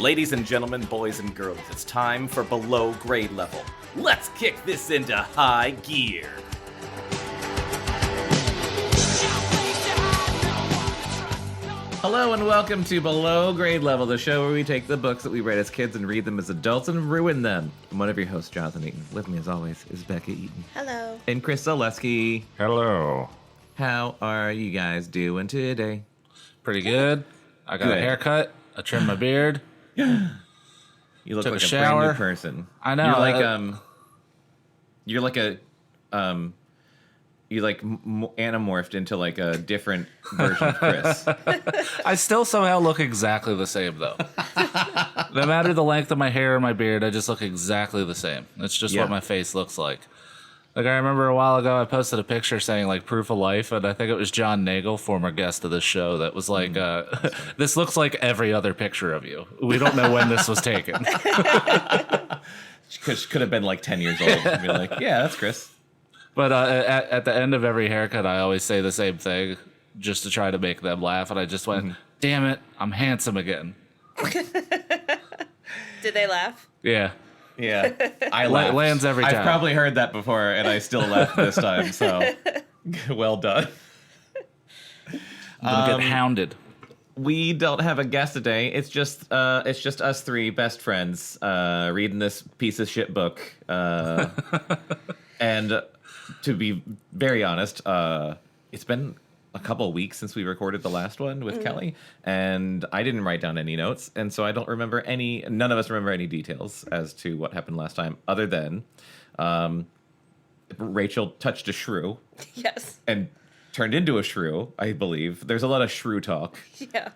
Ladies and gentlemen, boys and girls, it's time for Below Grade Level. Let's kick this into high gear. Hello and welcome to Below Grade Level, the show where we take the books that we read as kids and read them as adults and ruin them. I'm one of your hosts, Jonathan Eaton. With me, as always, is Bekah Eaton. Hello. And Chris Zaleski. Hello. How are you guys doing today? Pretty good. I got a haircut. I trimmed my beard. You look Took like a a shower. brand new person. I know. You're like Animorphed into like a different version of Chris. I still somehow look exactly the same, though. No matter the length of my hair or my beard, I just look exactly the same. It's just what my face looks like. Like, I remember a while ago, I posted a picture saying, like, proof of life, and I think it was John Nagel, former guest of this show, that was like, this looks like every other picture of you. We don't know when this was taken. Could have been like 10 years old and be like, yeah, that's Chris. But at the end of every haircut, I always say the same thing, just to try to make them laugh, and I just went, damn it, I'm handsome again. Did they laugh? Yeah. Yeah, I laughed. Lands every time. I've probably heard that before, and I still laughed this time. So, well done. I'm gonna get hounded. We don't have a guest today. It's just us three best friends reading this piece of shit book. And to be very honest, it's been a couple of weeks since we recorded the last one with Kelly, and I didn't write down any notes, and so I don't remember none of us remember any details as to what happened last time, other than Rachel touched a shrew. Yes. And turned into a shrew, I believe. There's a lot of shrew talk. Yeah.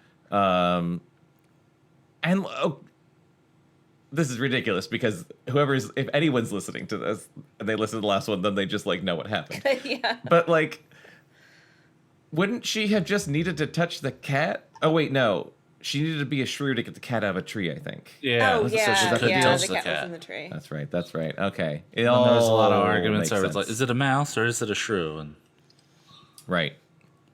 This is ridiculous because if anyone's listening to this and they listen to the last one, then they just like know what happened. Yeah. But like, wouldn't she have just needed to touch the cat? Oh wait, no. She needed to be a shrew to get the cat out of a tree, I think. Yeah. Oh, yeah. So she couldn't Yeah, touch the cat was in the tree. That's right. Okay. And there was a lot of arguments over like, is it a mouse or is it a shrew? And right.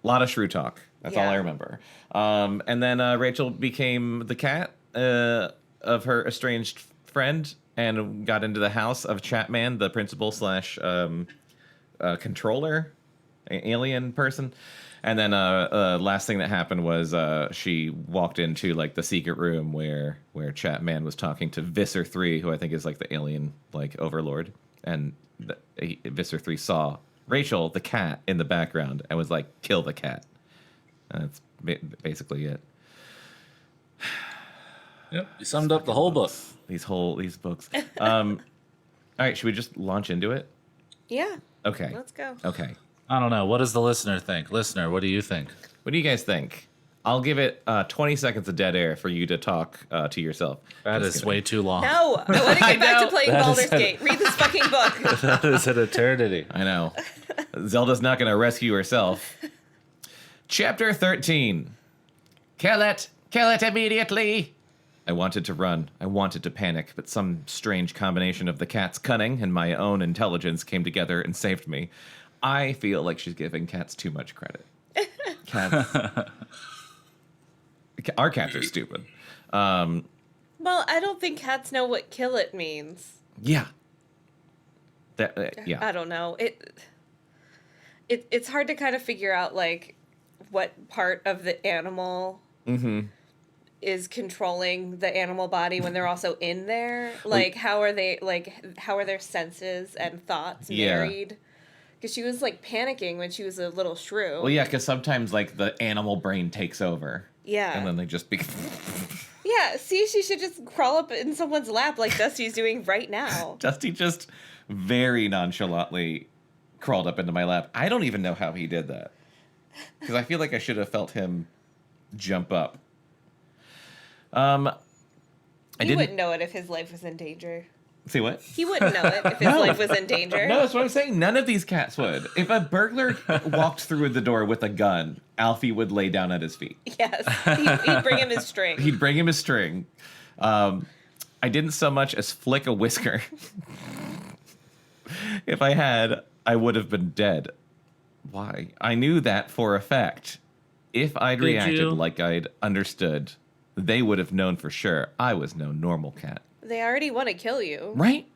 A lot of shrew talk. That's all I remember. And then Rachel became the cat of her estranged friend and got into the house of Chapman, the principal / controller, alien person. And then last thing that happened was she walked into like the secret room where Chapman was talking to Visser Three, who I think is like the alien like overlord. And Visser Three saw Rachel, the cat, in the background and was like, kill the cat. That's basically it. yep, you summed up the whole book. These books. All right, should we just launch into it? Yeah. Okay. Let's go. Okay. I don't know. What does the listener think? Listener, what do you think? What do you guys think? I'll give it 20 seconds of dead air for you to talk to yourself. That is way too long. No, I want to get back to playing That Baldur's is Gate. Read this fucking book. That is an eternity. I know. Zelda's not going to rescue herself. Chapter 13. Kill it immediately. I wanted to run. I wanted to panic, but some strange combination of the cat's cunning and my own intelligence came together and saved me. I feel like she's giving cats too much credit. Cats. Our cats are stupid. Well, I don't think cats know what kill it means. Yeah. Yeah. I don't know. It's hard to kind of figure out like what part of the animal is controlling the animal body when they're also in there. Like how are their senses and thoughts married? Because she was like panicking when she was a little shrew. Well, yeah, because sometimes like the animal brain takes over. Yeah. And then they just Yeah, see, she should just crawl up in someone's lap like Dusty's doing right now. Dusty just very nonchalantly crawled up into my lap. I don't even know how he did that. Because I feel like I should have felt him jump up. He wouldn't know it if his life was in danger. See what? He wouldn't know it if his life was in danger. No, that's what I'm saying. None of these cats would. If a burglar walked through the door with a gun, Alfie would lay down at his feet. Yes. He'd bring him his string. He'd bring him his string. I didn't so much as flick a whisker. If I had, I would have been dead. Why? I knew that for a fact. If I'd reacted like I'd understood, they would have known for sure I was no normal cat. They already want to kill you. Right?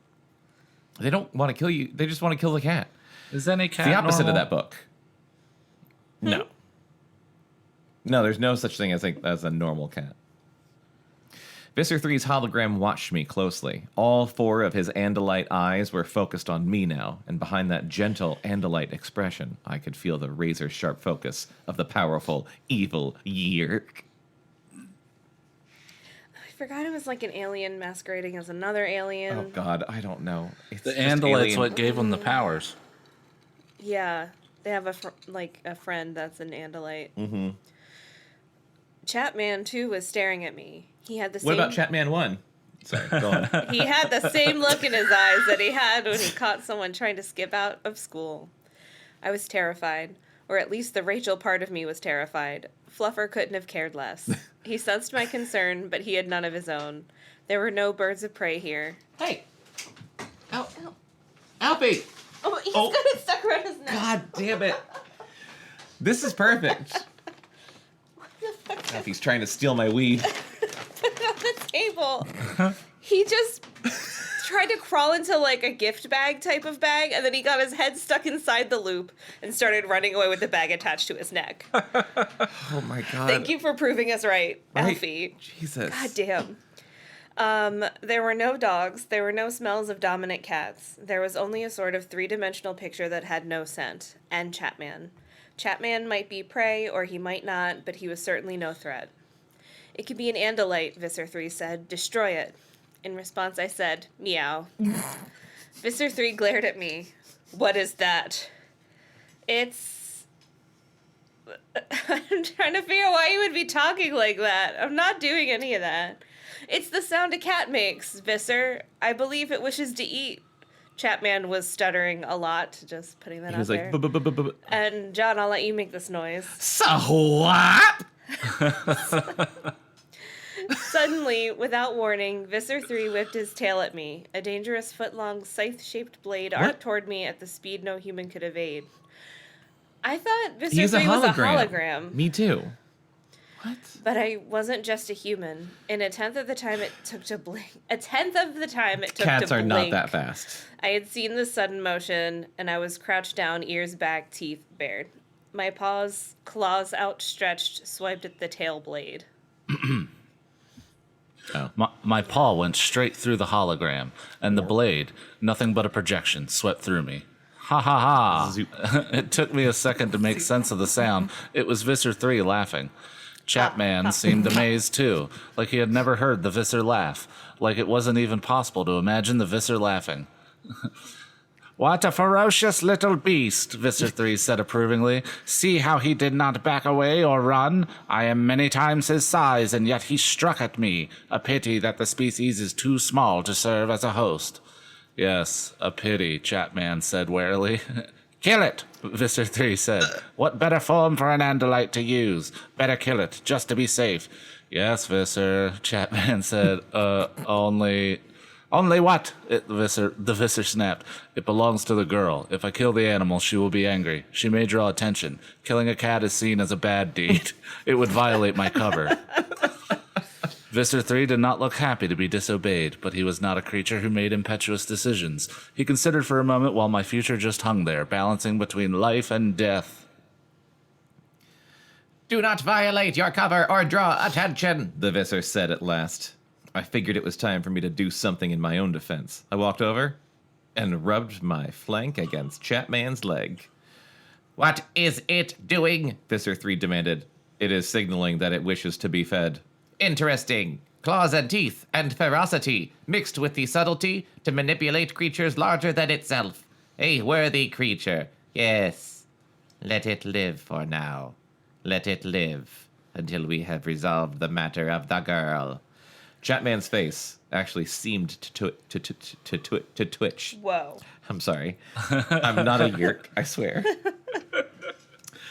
They don't want to kill you. They just want to kill the cat. Is any cat It's the opposite normal? of that book. No. No, there's no such thing as a normal cat. Visser Three's hologram watched me closely. All 4 of his Andalite eyes were focused on me now, and behind that gentle Andalite expression, I could feel the razor-sharp focus of the powerful, evil Yeerk. I forgot it was like an alien masquerading as another alien. Oh, God, I don't know. It's The just Andalite's alien. what gave them the powers. Yeah, they have a friend that's an Andalite. Mm-hmm. Chapman too was staring at me. He had the same. What about Chapman 1? Sorry, go on. He had the same look in his eyes that he had when he caught someone trying to skip out of school. I was terrified, or at least the Rachel part of me was terrified. Fluffer couldn't have cared less. He sensed my concern, but he had none of his own. There were no birds of prey here. Hey! Ow. Alfie! Oh, he's got it stuck around his neck. God damn it. This is perfect. Alfie's trying to steal my weed. Put it on the table. He just tried to crawl into like a gift bag type of bag, and then he got his head stuck inside the loop and started running away with the bag attached to his neck. Oh my God. Thank you for proving us right, Alfie. Jesus. God damn. There were no dogs. There were no smells of dominant cats. There was only a sort of 3-dimensional picture that had no scent. And Chapman. Chapman might be prey, or he might not, but he was certainly no threat. It could be an Andalite, Visser Three said. Destroy it. In response, I said, meow. Visser Three glared at me. What is that? It's... I'm trying to figure out why you would be talking like that. I'm not doing any of that. It's the sound a cat makes, Visser. I believe it wishes to eat. Chapman was stuttering a lot, just putting that He out was there. like, And John, I'll let you make this noise. so what? Suddenly, without warning, Visser Three whipped his tail at me. A dangerous foot-long, scythe-shaped blade arced toward me at the speed no human could evade. I thought Visser He's a Three was a hologram. hologram. Me too. What? But I wasn't just a human. In a tenth of the time it took to blink. Cats are not that fast. I had seen the sudden motion, and I was crouched down, ears back, teeth bared. My paws, claws outstretched, swiped at the tail blade. My paw went straight through the hologram, and the blade, nothing but a projection, swept through me. Ha ha ha! It took me a second to make sense of the sound. It was Visser Three laughing. Chapman seemed amazed too, like he had never heard the Visser laugh, like it wasn't even possible to imagine the Visser laughing. What a ferocious little beast, Visser Three said approvingly. See how he did not back away or run? I am many times his size, and yet he struck at me. A pity that the species is too small to serve as a host. Yes, a pity, Chapman said warily. Kill it, Visser Three said. What better form for an Andalite to use? Better kill it, just to be safe. Yes, Visser, Chapman said. Only what? The Visser snapped. It belongs to the girl. If I kill the animal, she will be angry. She may draw attention. Killing a cat is seen as a bad deed. It would violate my cover. Visser Three did not look happy to be disobeyed, but he was not a creature who made impetuous decisions. He considered for a moment while my future just hung there, balancing between life and death. Do not violate your cover or draw attention, the Visser said at last. I figured it was time for me to do something in my own defense. I walked over and rubbed my flank against Chapman's leg. What is it doing? Visser Three demanded. It is signaling that it wishes to be fed. Interesting. Claws and teeth and ferocity mixed with the subtlety to manipulate creatures larger than itself. A worthy creature. Yes. Let it live for now. Let it live until we have resolved the matter of the girl. Chapman's face actually seemed to twitch. Whoa. I'm sorry. I'm not a yerk, I swear.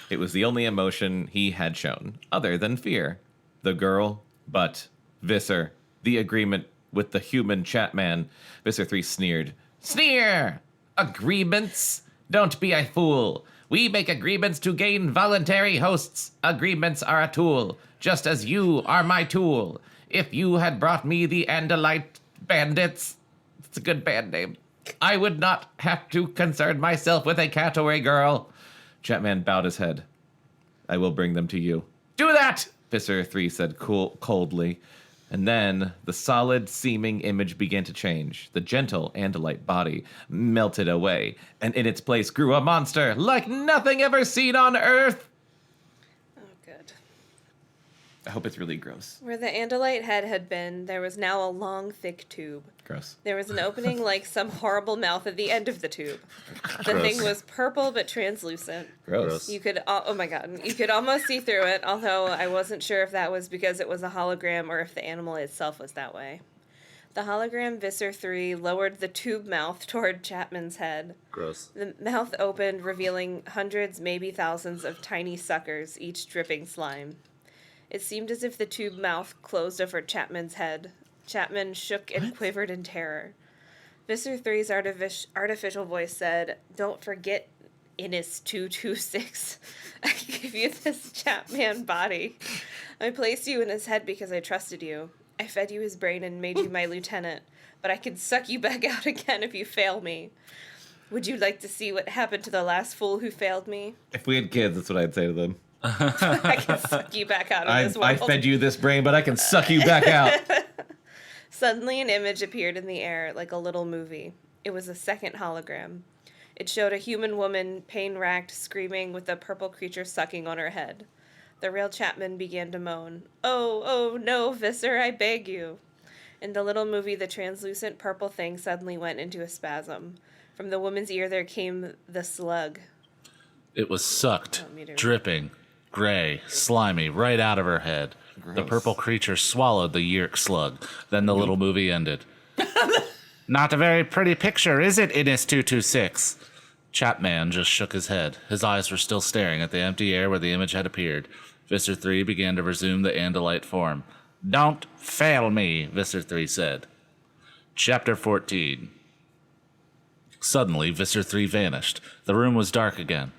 It was the only emotion he had shown, other than fear. The girl, but Visser, the agreement with the human Chapman. Visser Three sneered. Sneer! Agreements? Don't be a fool. We make agreements to gain voluntary hosts. Agreements are a tool, just as you are my tool. If you had brought me the Andalite Bandits, it's a good band name, I would not have to concern myself with a cat or a girl. Chapman bowed his head. I will bring them to you. Do that, Visser Three said coldly. And then the solid-seeming image began to change. The gentle Andalite body melted away, and in its place grew a monster like nothing ever seen on Earth. Oh, good. I hope it's really gross. Where the Andalite head had been, there was now a long, thick tube. Gross. There was an opening like some horrible mouth at the end of the tube. The Gross. thing was purple but translucent. Gross. You could, oh my god, you could almost see through it, although I wasn't sure if that was because it was a hologram or if the animal itself was that way. The hologram Visser Three lowered the tube mouth toward Chapman's head. Gross. The mouth opened, revealing hundreds, maybe thousands of tiny suckers, each dripping slime. It seemed as if the tube mouth closed over Chapman's head. Chapman shook and quivered in terror. Visser Three's artificial voice said, "Don't forget, Innis 226. I gave you this Chapman body. I placed you in his head because I trusted you. I fed you his brain and made you my lieutenant, but I can suck you back out again if you fail me. Would you like to see what happened to the last fool who failed me? If we had kids, that's what I'd say to them. I can suck you back out of this world." I fed you this brain, but I can suck you back out. Suddenly an image appeared in the air like a little movie. It was a second hologram. It showed a human woman, pain-racked, screaming with a purple creature sucking on her head. The real Chapman began to moan. Oh, no, Visser, I beg you." In the little movie, the translucent purple thing suddenly went into a spasm. From the woman's ear there came the slug. It was sucked, Oh, me too. dripping, gray, slimy, right out of her head. The Gross. purple creature swallowed the yerk slug. Then the little movie ended. Not a very pretty picture, is it, Innis 226? Chapman just shook his head. His eyes were still staring at the empty air where the image had appeared. Visser Three began to resume the Andalite form. Don't fail me, Visser Three said. Chapter 14. Suddenly, Visser Three vanished. The room was dark again.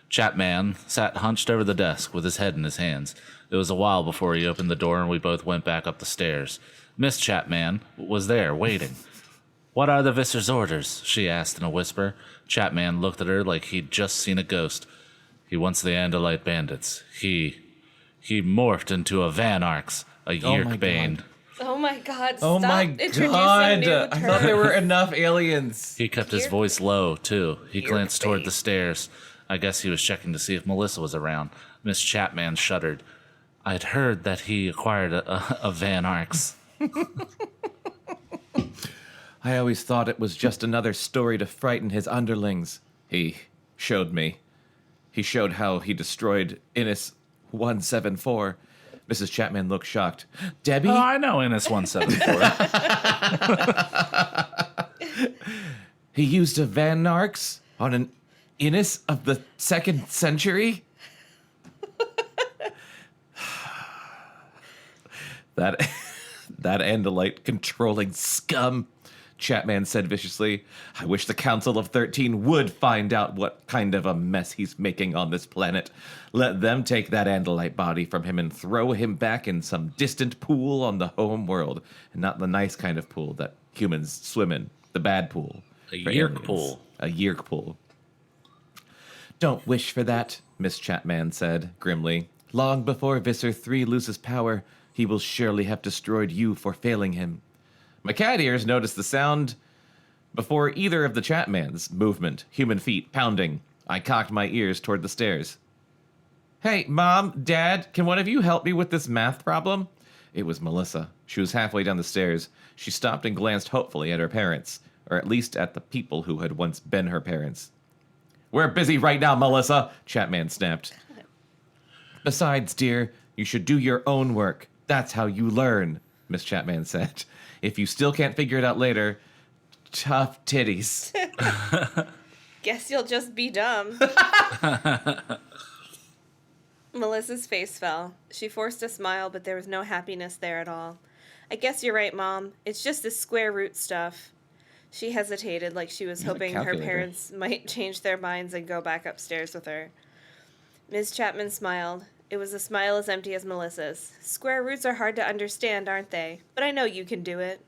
Chapman sat hunched over the desk with his head in his hands. It was a while before he opened the door and we both went back up the stairs. Miss Chapman was there, waiting. What are the Visser's orders? She asked in a whisper. Chapman looked at her like he'd just seen a ghost. He wants the Andalite bandits. He morphed into a Van Arx, a Yerk Bane. Oh my god, Oh stop my introducing god! new I thought there were enough aliens. He kept his Yerk- voice low, too. He Yerk glanced toward Bane. the stairs. I guess he was checking to see if Melissa was around. Miss Chapman shuddered. I'd heard that he acquired a Van Arx. I always thought it was just another story to frighten his underlings. He showed me. He showed how he destroyed Innis 174. Mrs. Chapman looked shocked. Debbie? Oh, I know Innis 174. He used a Van Arx on an Innis of the 2nd century? That Andalite controlling scum, Chapman said viciously. I wish the Council of 13 would find out what kind of a mess he's making on this planet. Let them take that Andalite body from him and throw him back in some distant pool on the home world, and not the nice kind of pool that humans swim in, the bad pool. A for Yerk aliens. pool. A Yerk pool. Don't wish for that, Miss Chapman said grimly. Long before Visser Three loses power, he will surely have destroyed you for failing him. My cat ears noticed the sound before either of the Chapmans. Movement, human feet, pounding. I cocked my ears toward the stairs. Hey, Mom, Dad, can one of you help me with this math problem? It was Melissa. She was halfway down the stairs. She stopped and glanced hopefully at her parents, or at least at the people who had once been her parents. We're busy right now, Melissa, Chapman snapped. Besides, dear, you should do your own work. That's how you learn, Miss Chapman said. If you still can't figure it out later, tough titties. Guess you'll just be dumb. Melissa's face fell. She forced a smile, but there was no happiness there at all. I guess you're right, Mom. It's just this square root stuff. She hesitated, like she was hoping her parents might change their minds and go back upstairs with her. Ms. Chapman smiled. It was a smile as empty as Melissa's. Square roots are hard to understand, aren't they? But I know you can do it.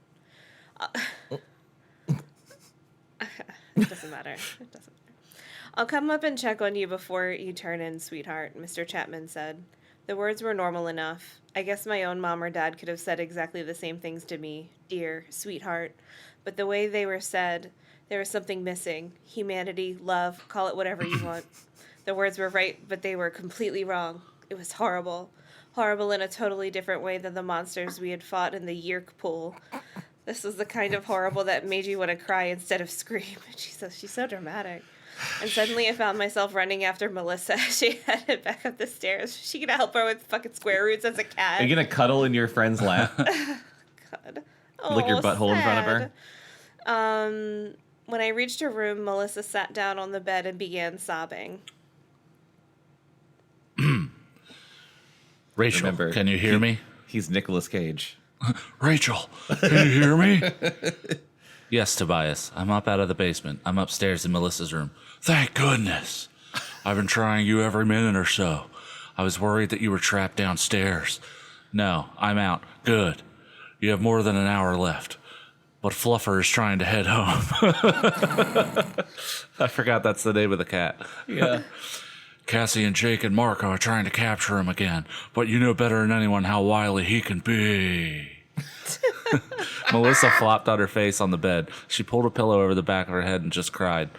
It doesn't matter. I'll come up and check on you before you turn in, sweetheart, Mr. Chapman said. The words were normal enough. I guess my own mom or dad could have said exactly the same things to me. Dear, sweetheart. But the way they were said, there was something missing. Humanity, love, call it whatever you want. The words were right, but they were completely wrong. It was horrible. Horrible in a totally different way than the monsters we had fought in the Yerk pool. This was the kind of horrible that made you want to cry instead of scream. Jesus, she's so dramatic. And suddenly I found myself running after Melissa. She headed back up the stairs. Is she gonna help her with fucking square roots as a cat? Are you gonna cuddle in your friend's lap? God. Lick your butthole in front of her? When I reached her room, Melissa sat down on the bed and began sobbing. Rachel, remember, can you hear me? He's Nicolas Cage. Rachel, can you hear me? Yes, Tobias. I'm up out of the basement. I'm upstairs in Melissa's room. Thank goodness. I've been trying you every minute or so. I was worried that you were trapped downstairs. No, I'm out. Good. You have more than an hour left. But Fluffer is trying to head home. I forgot that's the name of the cat. Yeah. Cassie and Jake and Marco are trying to capture him again, but you know better than anyone how wily he can be. Melissa flopped on her face on the bed. She pulled a pillow over the back of her head and just cried.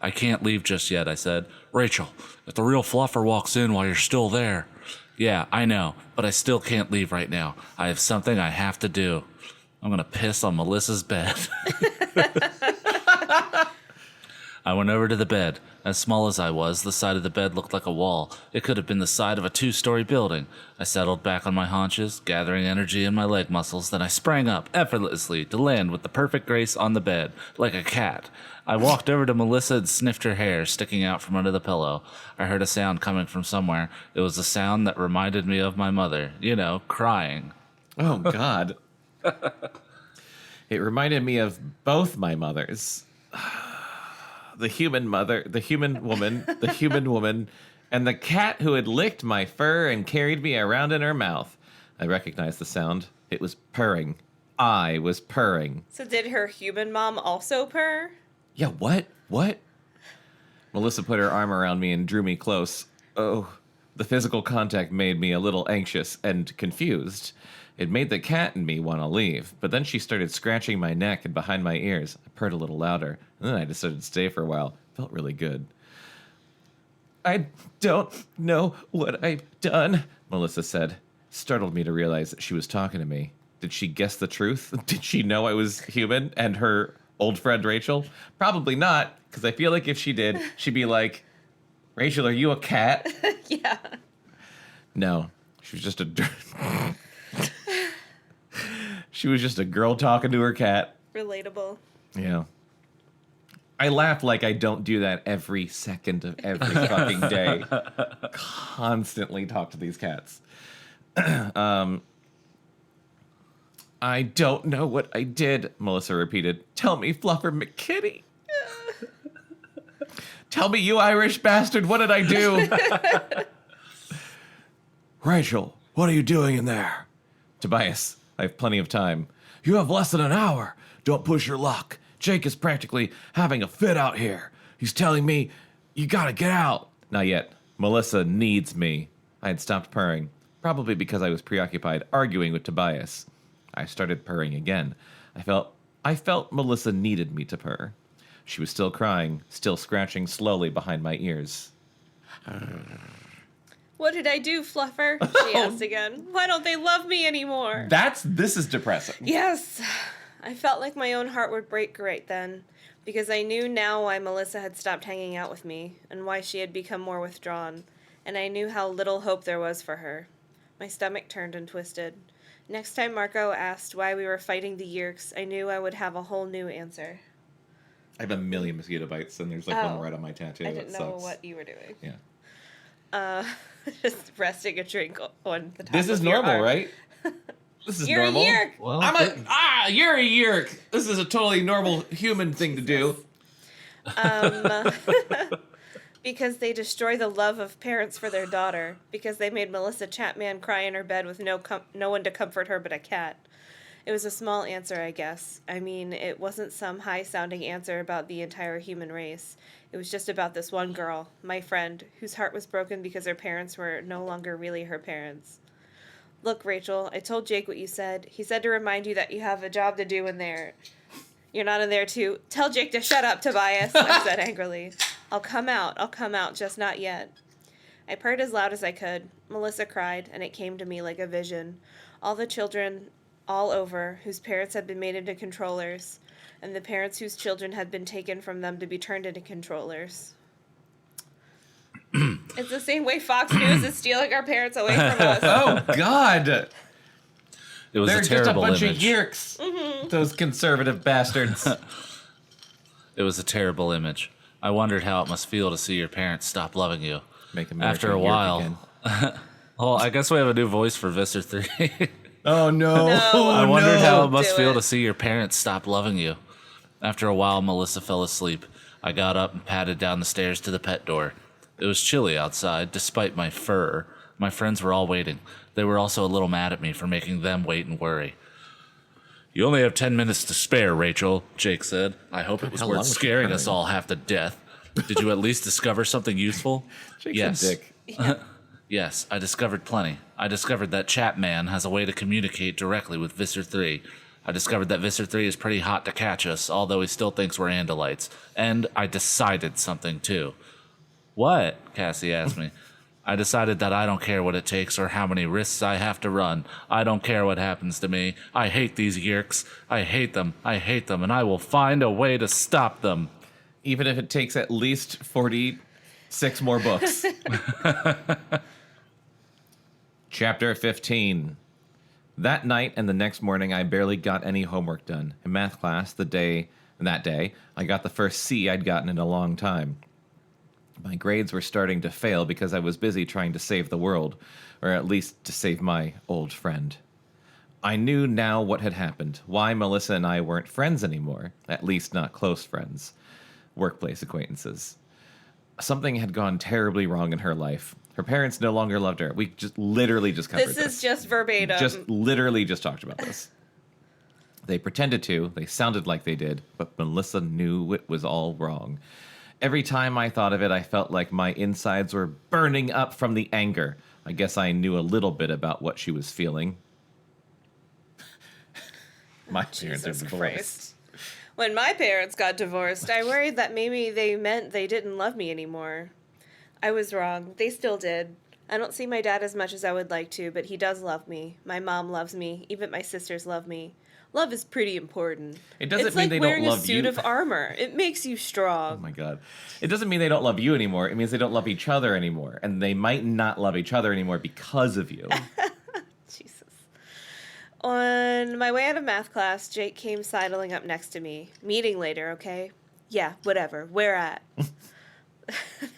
I can't leave just yet, I said. Rachel, if the real Fluffer walks in while you're still there. Yeah, I know, but I still can't leave right now. I have something I have to do. I'm going to piss on Melissa's bed. I went over to the bed. As small as I was, the side of the bed looked like a wall. It could have been the side of a 2-story building. I settled back on my haunches, gathering energy in my leg muscles, then I sprang up effortlessly to land with the perfect grace on the bed, like a cat. I walked over to Melissa and sniffed her hair sticking out from under the pillow. I heard a sound coming from somewhere. It was a sound that reminded me of my mother. You know, crying. Oh, God. It reminded me of both my mothers. The human mother, the human woman, and the cat who had licked my fur and carried me around in her mouth. I recognized the sound. It was purring. I was purring. So did her human mom also purr? Yeah, what? What? Melissa put her arm around me and drew me close. Oh, the physical contact made me a little anxious and confused. It made the cat and me want to leave, but then she started scratching my neck and behind my ears. I purred a little louder, and then I decided to stay for a while. Felt really good. I don't know what I've done, Melissa said. Startled me to realize that she was talking to me. Did she guess the truth? Did she know I was human and her old friend Rachel? Probably not, because I feel like if she did, she'd be like, Rachel, are you a cat? Yeah. No, she was just a... She was just a girl talking to her cat. Relatable. Yeah. I laugh like I don't do that every second of every fucking day. Constantly talk to these cats. I don't know what I did, Melissa repeated. Tell me, Fluffer McKitty. Tell me, you Irish bastard, what did I do? Rachel, what are you doing in there? Tobias, I have plenty of time. You have less than an hour. Don't push your luck. Jake is practically having a fit out here. He's telling me, you gotta get out. Not yet. Melissa needs me. I had stopped purring, probably because I was preoccupied arguing with Tobias. I started purring again. I felt Melissa needed me to purr. She was still crying, still scratching slowly behind my ears. What did I do, Fluffer? She asked again. Why don't they love me anymore? This is depressing. Yes. I felt like my own heart would break right then, because I knew now why Melissa had stopped hanging out with me, and why she had become more withdrawn, and I knew how little hope there was for her. My stomach turned and twisted. Next time Marco asked why we were fighting the Yerks, I knew I would have a whole new answer. I have a million mosquito bites, and there's one right on my tattoo. I didn't know what you were doing. Yeah. Just resting a drink on the top This is of your normal, arm. right? This is You're normal. a Yerk. Well, you're a yerk. This is a totally normal human thing to do. Because they destroy the love of parents for their daughter. Because they made Melissa Chapman cry in her bed with no one to comfort her but a cat. It was a small answer, I guess. I mean, it wasn't some high-sounding answer about the entire human race. It was just about this one girl, my friend, whose heart was broken because her parents were no longer really her parents. Look, Rachel, I told Jake what you said. He said to remind you that you have a job to do in there. You're not in there to... Tell Jake to shut up, Tobias, I said angrily. I'll come out, just not yet. I purred as loud as I could. Melissa cried, and it came to me like a vision. All the children all over whose parents had been made into controllers, and the parents whose children had been taken from them to be turned into controllers. It's the same way Fox News is stealing our parents away from us. Oh, God. It was They're a terrible just a bunch image. of yerks. Mm-hmm. Those conservative bastards. It was a terrible image. I wondered how it must feel to see your parents stop loving you. Make America After a yerk while. again. Well, I guess we have a new voice for Visser 3. Oh, no. I wondered how it must Do feel it. to see your parents stop loving you. After a while, Melissa fell asleep. I got up and padded down the stairs to the pet door. It was chilly outside, despite my fur. My friends were all waiting. They were also a little mad at me for making them wait and worry. You only have 10 minutes to spare, Rachel, Jake said. I hope it was How long worth was she scaring us crying? all half to death. Did you at least discover something useful? Jake's Yes. a dick. Yes, I discovered plenty. I discovered that Chapman has a way to communicate directly with Visser 3. I discovered that Visser 3 is pretty hot to catch us, although he still thinks we're Andalites. And I decided something, too. What? Cassie asked me. I decided that I don't care what it takes or how many risks I have to run. I don't care what happens to me. I hate these yerks. I hate them, and I will find a way to stop them. Even if it takes at least 46 more books. Chapter 15. That night and the next morning, I barely got any homework done. In math class, that day, I got the first C I'd gotten in a long time. My grades were starting to fail because I was busy trying to save the world, or at least to save my old friend. I knew now what had happened, why Melissa and I weren't friends anymore, at least not close friends, workplace acquaintances. Something had gone terribly wrong in her life. Her parents no longer loved her. We just literally just covered this. This is just verbatim. Just literally just talked about this. They pretended to. They sounded like they did, but Melissa knew it was all wrong. Every time I thought of it, I felt like my insides were burning up from the anger. I guess I knew a little bit about what she was feeling. My parents are Jesus divorced. Christ. When my parents got divorced, I worried that maybe they meant they didn't love me anymore. I was wrong. They still did. I don't see my dad as much as I would like to, but he does love me. My mom loves me. Even my sisters love me. Love is pretty important. It doesn't it's mean like they don't wearing love a suit you. of armor. It makes you Oh strong. my God. It doesn't mean they don't love you anymore. It means they don't love each other anymore. And they might not love each other anymore because of you. Jesus. On my way out of math class, Jake came sidling up next to me. Meeting later, okay? Yeah, whatever. Where at?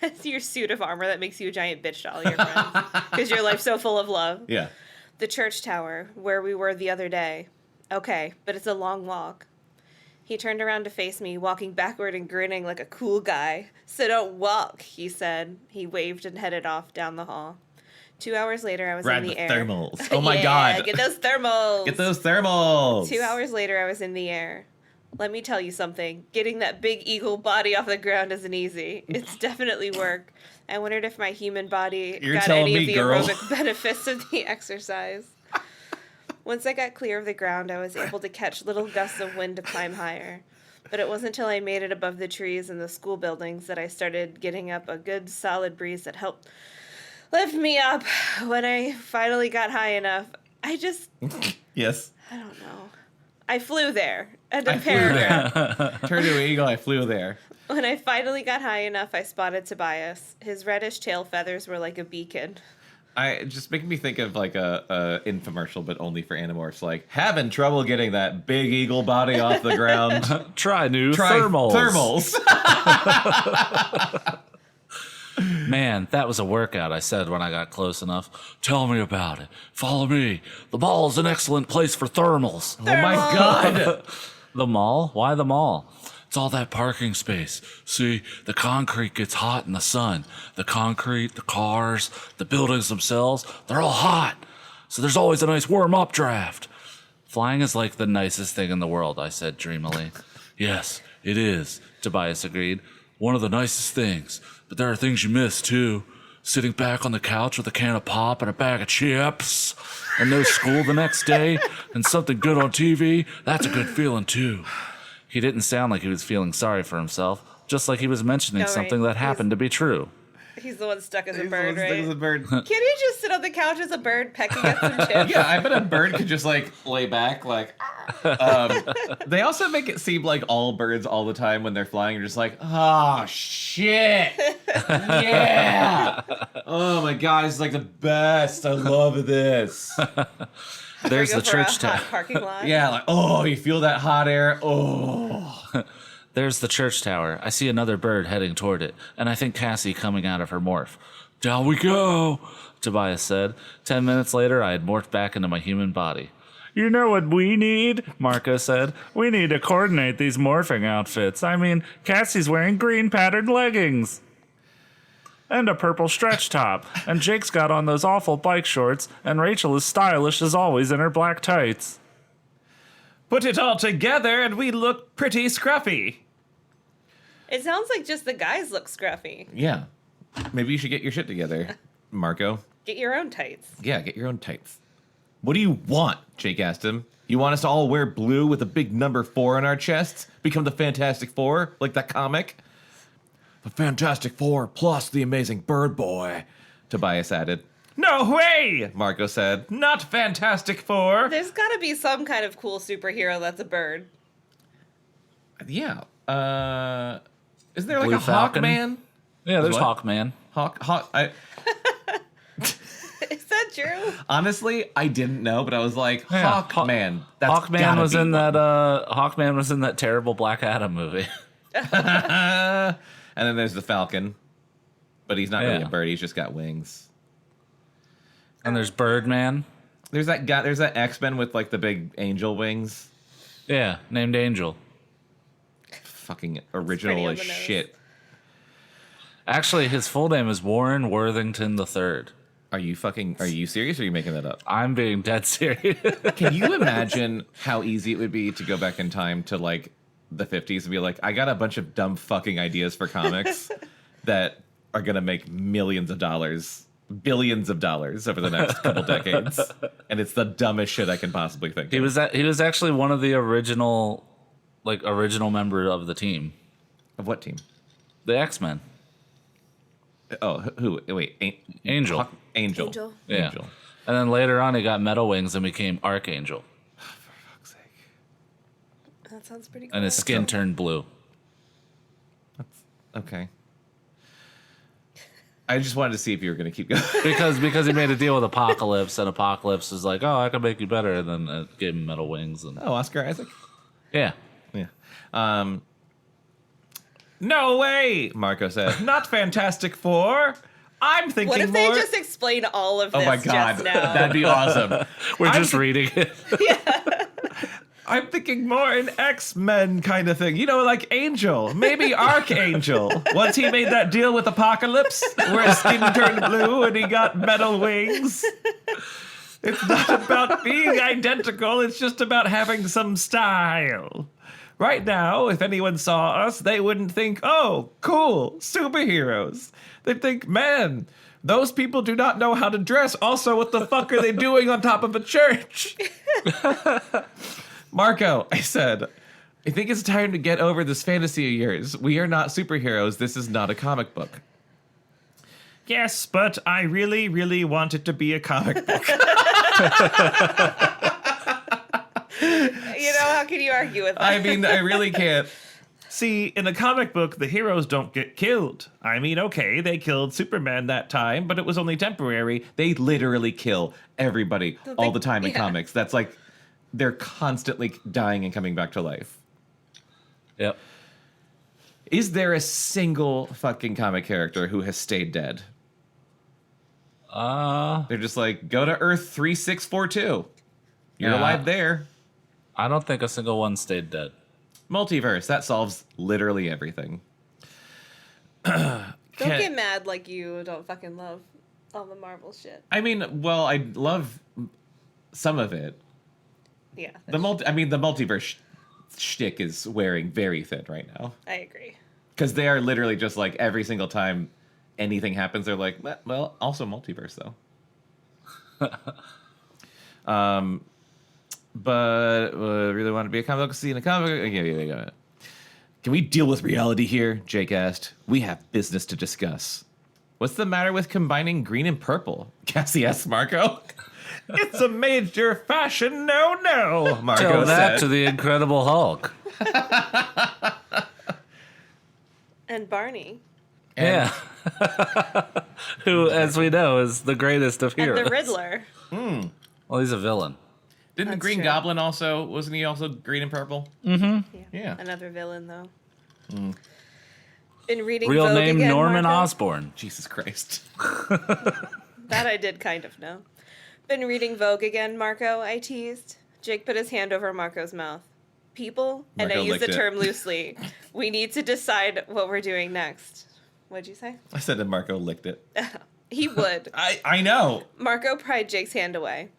That's your suit of armor that makes you a giant bitch to all your friends. Because your life's so full of love. Yeah. The church tower, where we were the other day. Okay, but it's a long walk. He turned around to face me, walking backward and grinning like a cool guy. So don't walk, he said. He waved and headed off down the hall. 2 hours later, I was Grab in the the air. thermals. Oh my Yeah, God. get those thermals. Get those thermals. 2 hours later, I was in the air. Let me tell you something. Getting that big eagle body off the ground isn't easy. It's definitely work. I wondered if my human body You're got telling any me, of the girl. aerobic benefits of the exercise. Once I got clear of the ground, I was able to catch little gusts of wind to climb higher. But it wasn't until I made it above the trees and the school buildings that I started getting up a good solid breeze that helped lift me up. When I finally got high enough, Yes. I don't know. I flew there. And I a flew paragraph. Turned to an eagle, I flew there. When I finally got high enough, I spotted Tobias. His reddish tail feathers were like a beacon. I just making me think of like a infomercial, but only for Animorphs. Like having trouble getting that big eagle body off the ground. Try Try thermals. Thermals. Man, that was a workout, I said when I got close enough. Tell me about it. Follow me. The mall's an excellent place for thermals. Oh my God. The mall? Why the mall? It's all that parking space. See, the concrete gets hot in the sun. The concrete, the cars, the buildings themselves, they're all hot. So there's always a nice warm updraft. Flying is like the nicest thing in the world, I said dreamily. Yes, it is, Tobias agreed. One of the nicest things. But there are things you miss, too. Sitting back on the couch with a can of pop and a bag of chips. And no school the next day. And something good on TV. That's a good feeling, too. He didn't sound like he was feeling sorry for himself. Just like he was mentioning something that happened to be true. He's the one stuck as a bird, right? As a bird. Can't he just sit on the couch as a bird pecking at some chips? Yeah, I bet a bird could just like lay back, like. They also make it seem like all birds all the time when they're flying are just like, oh shit, yeah, oh my god, it's like the best. I love this. There's the church tower. Parking lot. Yeah, like oh, you feel that hot air. Oh. There's the church tower. I see another bird heading toward it, and I think Cassie coming out of her morph. Down we go, Tobias said. 10 minutes later, I had morphed back into my human body. You know what we need? Marco said. We need to coordinate these morphing outfits. I mean, Cassie's wearing green patterned leggings. And a purple stretch top. And Jake's got on those awful bike shorts, and Rachel is stylish as always in her black tights. Put it all together and we look pretty scruffy. It sounds like just the guys look scruffy. Yeah. Maybe you should get your shit together, Marco. Get your own tights. Yeah, get your own tights. What do you want? Jake asked him. You want us to all wear blue with a big number 4 on our chests? Become the Fantastic Four, like that comic? The Fantastic Four plus the Amazing Bird Boy, Tobias added. No way, Marco said. Not Fantastic Four. There's got to be some kind of cool superhero that's a bird. Yeah. Isn't there like Blue a Falcon? Hawkman? Yeah, there's What? Hawkman. Hawk. Is that true? Honestly, I didn't know, but I was like, Yeah, Hawkman. That's Hawkman gotta was be in one. that. Hawkman was in that terrible Black Adam movie. And then there's the Falcon, but he's not really Yeah. a bird. He's just got wings. And there's Birdman. There's that guy. There's that X-Men with like the big angel wings. Yeah, named Angel. Fucking original on as the nose. shit. Actually, his full name is Warren Worthington III. Are you serious or are you making that up? I'm being dead serious. Can you imagine how easy it would be to go back in time to like the 50s and be like, I got a bunch of dumb fucking ideas for comics that are going to make millions of dollars, billions of dollars over the next couple decades. And it's the dumbest shit I can possibly think He of. was actually one of the original member of the team, Of what team? the X-Men. Oh, who? Wait, Angel. Angel. Angel. Yeah. Angel. And then later on, he got metal wings and became Archangel, Fuck's sake. That sounds pretty cool. and his skin turned blue. Okay. I just wanted to see if you were going to keep going. because he made a deal with Apocalypse, and Apocalypse is like, oh, I can make you better, and then it gave him metal wings, and Oh, Oscar Isaac? yeah. Yeah. No way, Marco said. Not Fantastic Four. I'm thinking What if more... they just explain all of this Oh my god, just now? that'd be awesome. We're just reading it. I'm thinking more an X-Men kind of thing. You know, like Angel. Maybe Archangel. Once he made that deal with Apocalypse, where his skin turned blue and he got metal wings. It's not about being identical, it's just about having some style. Right now, if anyone saw us, they wouldn't think, oh, cool, superheroes. They'd think, man, those people do not know how to dress. Also, what the fuck are they doing on top of a church? Marco, I said, I think it's time to get over this fantasy of yours. We are not superheroes. This is not a comic book. Yes, but I really, really want it to be a comic book. You know, how can you argue with that? I mean, I really can't. See, in a comic book, the heroes don't get killed. I mean, okay, they killed Superman that time, but it was only temporary. They literally kill everybody all the time in comics. That's like, they're constantly dying and coming back to life. Yep. Is there a single fucking comic character who has stayed dead? They're just like, go to Earth 3642. You're alive there. I don't think a single one stayed dead. Multiverse, that solves literally everything. Don't get mad like you don't fucking love all the Marvel shit. I mean, well, I love some of it. Yeah. The multiverse shtick is wearing very thin right now. I agree. Because they are literally just like every single time anything happens, they're like, well, also multiverse though. But really want to be a comic book scene in a comic book. Okay. Can we deal with reality here? Jake asked. We have business to discuss. What's the matter with combining green and purple? Cassie asked Marco. It's a major fashion no-no, Marco Tell that said. to the Incredible Hulk. And Barney. Yeah. Who, as we know, is the greatest of heroes. And the Riddler. Well, he's a villain. Didn't That's Green true. Goblin wasn't he also green and purple? Yeah. Another villain, though. Been reading Real Vogue name again, Norman Marco? Osborn. Jesus Christ. That I did kind of know. Been reading Vogue again, Marco, I teased. Jake put his hand over Marco's mouth. People, and I Marco use the licked it. term loosely, we need to decide what we're doing next. What'd you say? I said that Marco licked it. He would. I know. Marco pried Jake's hand away.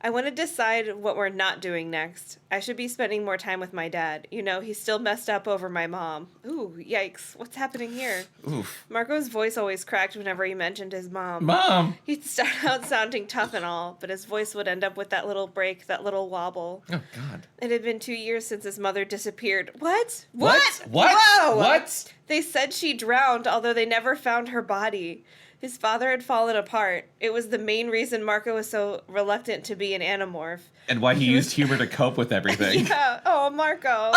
I want to decide what we're not doing next. I should be spending more time with my dad. You know, he's still messed up over my mom. Ooh, yikes. What's happening here? Oof. Marco's voice always cracked whenever he mentioned his mom. Mom. He'd start out sounding tough and all, but his voice would end up with that little break, that little wobble. Oh, God. It had been 2 years since his mother disappeared. What? What? Whoa! What? They said she drowned, although they never found her body. His father had fallen apart. It was the main reason Marco was so reluctant to be an Animorph. And why he used humor to cope with everything. Yeah. Oh, Marco.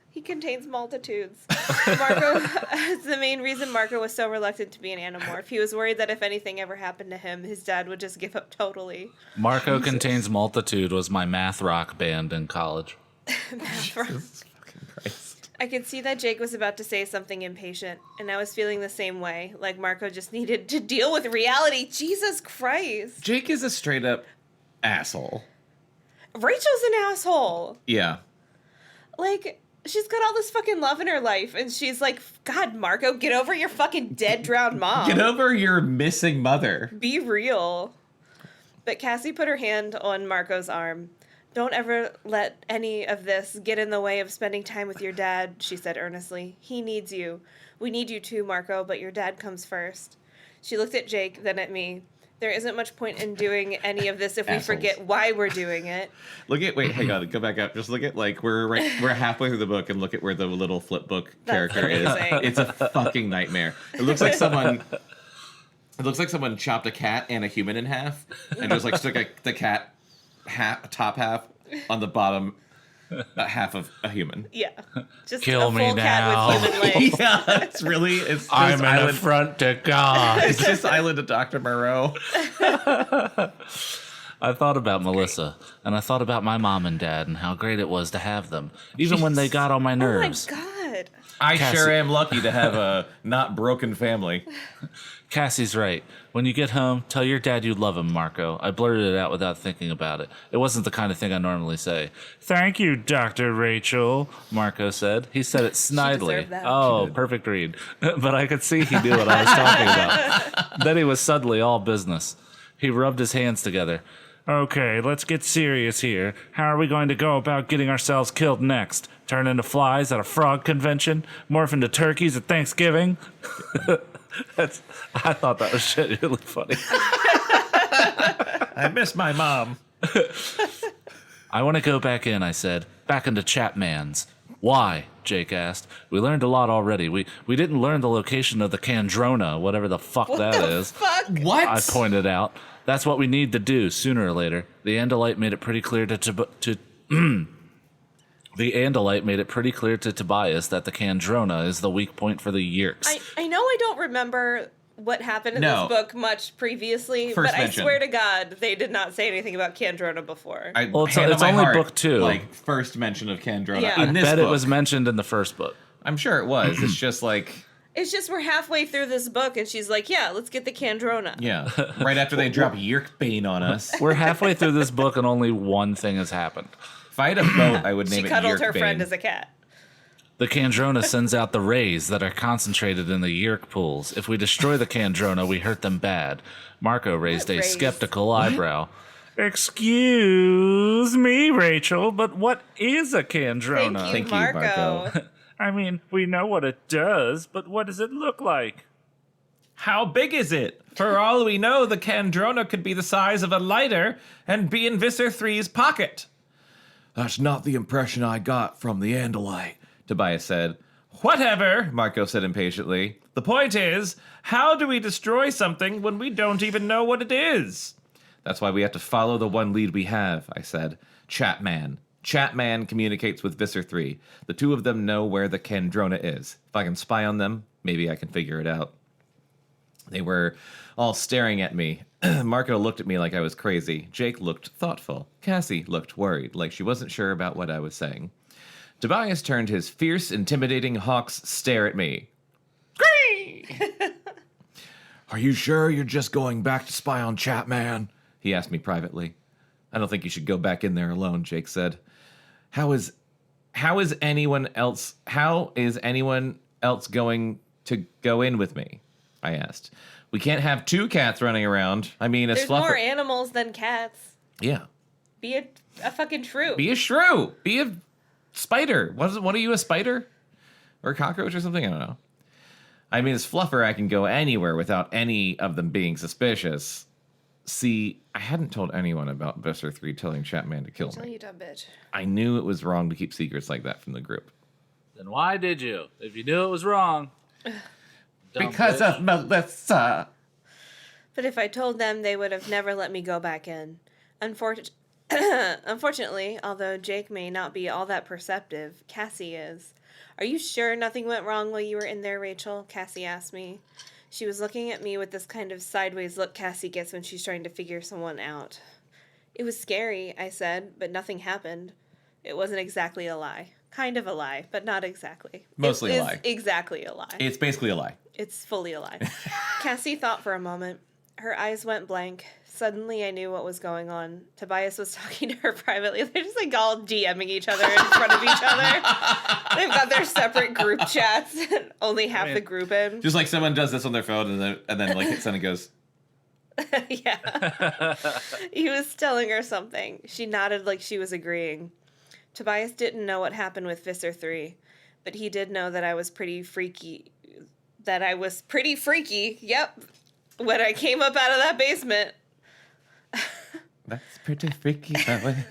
He contains multitudes. Marco, it's the main reason Marco was so reluctant to be an Animorph. He was worried that if anything ever happened to him, his dad would just give up totally. Marco Contains Multitude was my math rock band in college. Jesus fucking Christ. I could see that Jake was about to say something impatient, and I was feeling the same way, like Marco just needed to deal with reality. Jesus Christ. Jake is a straight up asshole. Rachel's an asshole. Yeah. Like, she's got all this fucking love in her life, and she's like, God, Marco, get over your fucking dead, drowned mom. Get over your missing mother. Be real. But Cassie put her hand on Marco's arm. Don't ever let any of this get in the way of spending time with your dad, she said earnestly. He needs you. We need you too, Marco, but your dad comes first. She looked at Jake, then at me. There isn't much point in doing any of this if we Assholes. forget why we're doing it. Hang on, go back up. Just look at, like, we're halfway through the book and look at where the little flip book That's character is. amazing. It's a fucking nightmare. It looks like someone chopped a cat and a human in half and just, like, stuck the cat top half on the bottom half of a human. Yeah. Just Kill a me full now. cat with human legs. Yeah, it's just I'm an Island. affront to God. It's just Island of Dr. Moreau. I thought about Melissa, and I thought about my mom and dad and how great it was to have them, even when they got on my Oh my nerves. God. I Cassie. sure am lucky to have a not broken family. Cassie's right. When you get home, tell your dad you love him, Marco. I blurted it out without thinking about it. It wasn't the kind of thing I normally say. Thank you, Dr. Rachel, Marco said. He said it snidely. deserved that. Oh, perfect read. But I could see he knew what I was talking about. Then he was suddenly all business. He rubbed his hands together. Okay, let's get serious here. How are we going to go about getting ourselves killed next? Turn into flies at a frog convention? Morph into turkeys at Thanksgiving? I thought that was genuinely funny. I miss my mom. I want to go back in, I said. Back into Chapman's. Why? Jake asked. We learned a lot already. We didn't learn the location of the Candrona, whatever the fuck that is. Fuck. What? I pointed out. That's what we need to do sooner or later. The Andalite made it pretty clear to Tobias that the Candrona is the weak point for the Yerks. I know I don't remember what happened in No. this book much previously, First but mention. I swear to God, they did not say anything about Candrona before. Well, it's hand on only my heart, book 2. Like, first mention of Candrona Yeah. in I this bet book. it was mentioned in the first book. I'm sure it was. It's just like... It's just we're halfway through this book, and she's like, yeah, let's get the Kandrona. Yeah, right after they drop Yerkbane on us. We're halfway through this book, and only one thing has happened. If I had a boat, I would name She it cuddled her Yerkbane. friend as a cat. The Kandrona sends out the rays that are concentrated in the Yerk pools. If we destroy the Kandrona, we hurt them bad. Marco raised a rays? skeptical eyebrow. Excuse me, Rachel, but what is a Kandrona? Thank you, Thank you, Marco. Marco. I mean, we know what it does, but what does it look like? How big is it? For all we know, the Kandrona could be the size of a lighter and be in Visser Three's pocket. That's not the impression I got from the Andalite, Tobias said. Whatever, Marco said impatiently. The point is, how do we destroy something when we don't even know what it is? That's why we have to follow the one lead we have, I said. Chapman. Chapman communicates with Visser Three. The two of them know where the Kandrona is. If I can spy on them, maybe I can figure it out. They were all staring at me. Marco looked at me like I was crazy. Jake looked thoughtful. Cassie looked worried, like she wasn't sure about what I was saying. Tobias turned his fierce, intimidating hawk's stare at me. Gree! Are you sure you're just going back to spy on Chapman? He asked me privately. I don't think you should go back in there alone, Jake said. How is anyone else going to go in with me? I asked. We can't have two cats running around. I mean, There's more animals than cats. Yeah. Be a fucking shrew. Be a shrew. Be a spider. What are you, a spider? Or a cockroach or something? I don't know. I mean, as Fluffer, I can go anywhere without any of them being suspicious. See, I hadn't told anyone about Visser Three telling Chapman to kill me. You dumb bitch. I knew it was wrong to keep secrets like that from the group. Then why did you? If you knew it was wrong. Because of Melissa. But if I told them, they would have never let me go back in. Unfortunately, although Jake may not be all that perceptive, Cassie is. Are you sure nothing went wrong while you were in there, Rachel? Cassie asked me. She was looking at me with this kind of sideways look Cassie gets when she's trying to figure someone out. It was scary, I said, but nothing happened. It wasn't exactly a lie. Kind of a lie, but not exactly. Mostly a lie. Exactly a lie. It's basically a lie. It's fully a lie. Cassie thought for a moment. Her eyes went blank. Suddenly I knew what was going on. Tobias was talking to her privately. They're just like all DMing each other in front of each other. They've got their separate group chats and only half the group in. Just like someone does this on their phone and then like it suddenly goes. Yeah. He was telling her something. She nodded like she was agreeing. Tobias didn't know what happened with Visser 3, but he did know that I was pretty freaky. Yep. When I came up out of that basement. That's pretty freaky that way.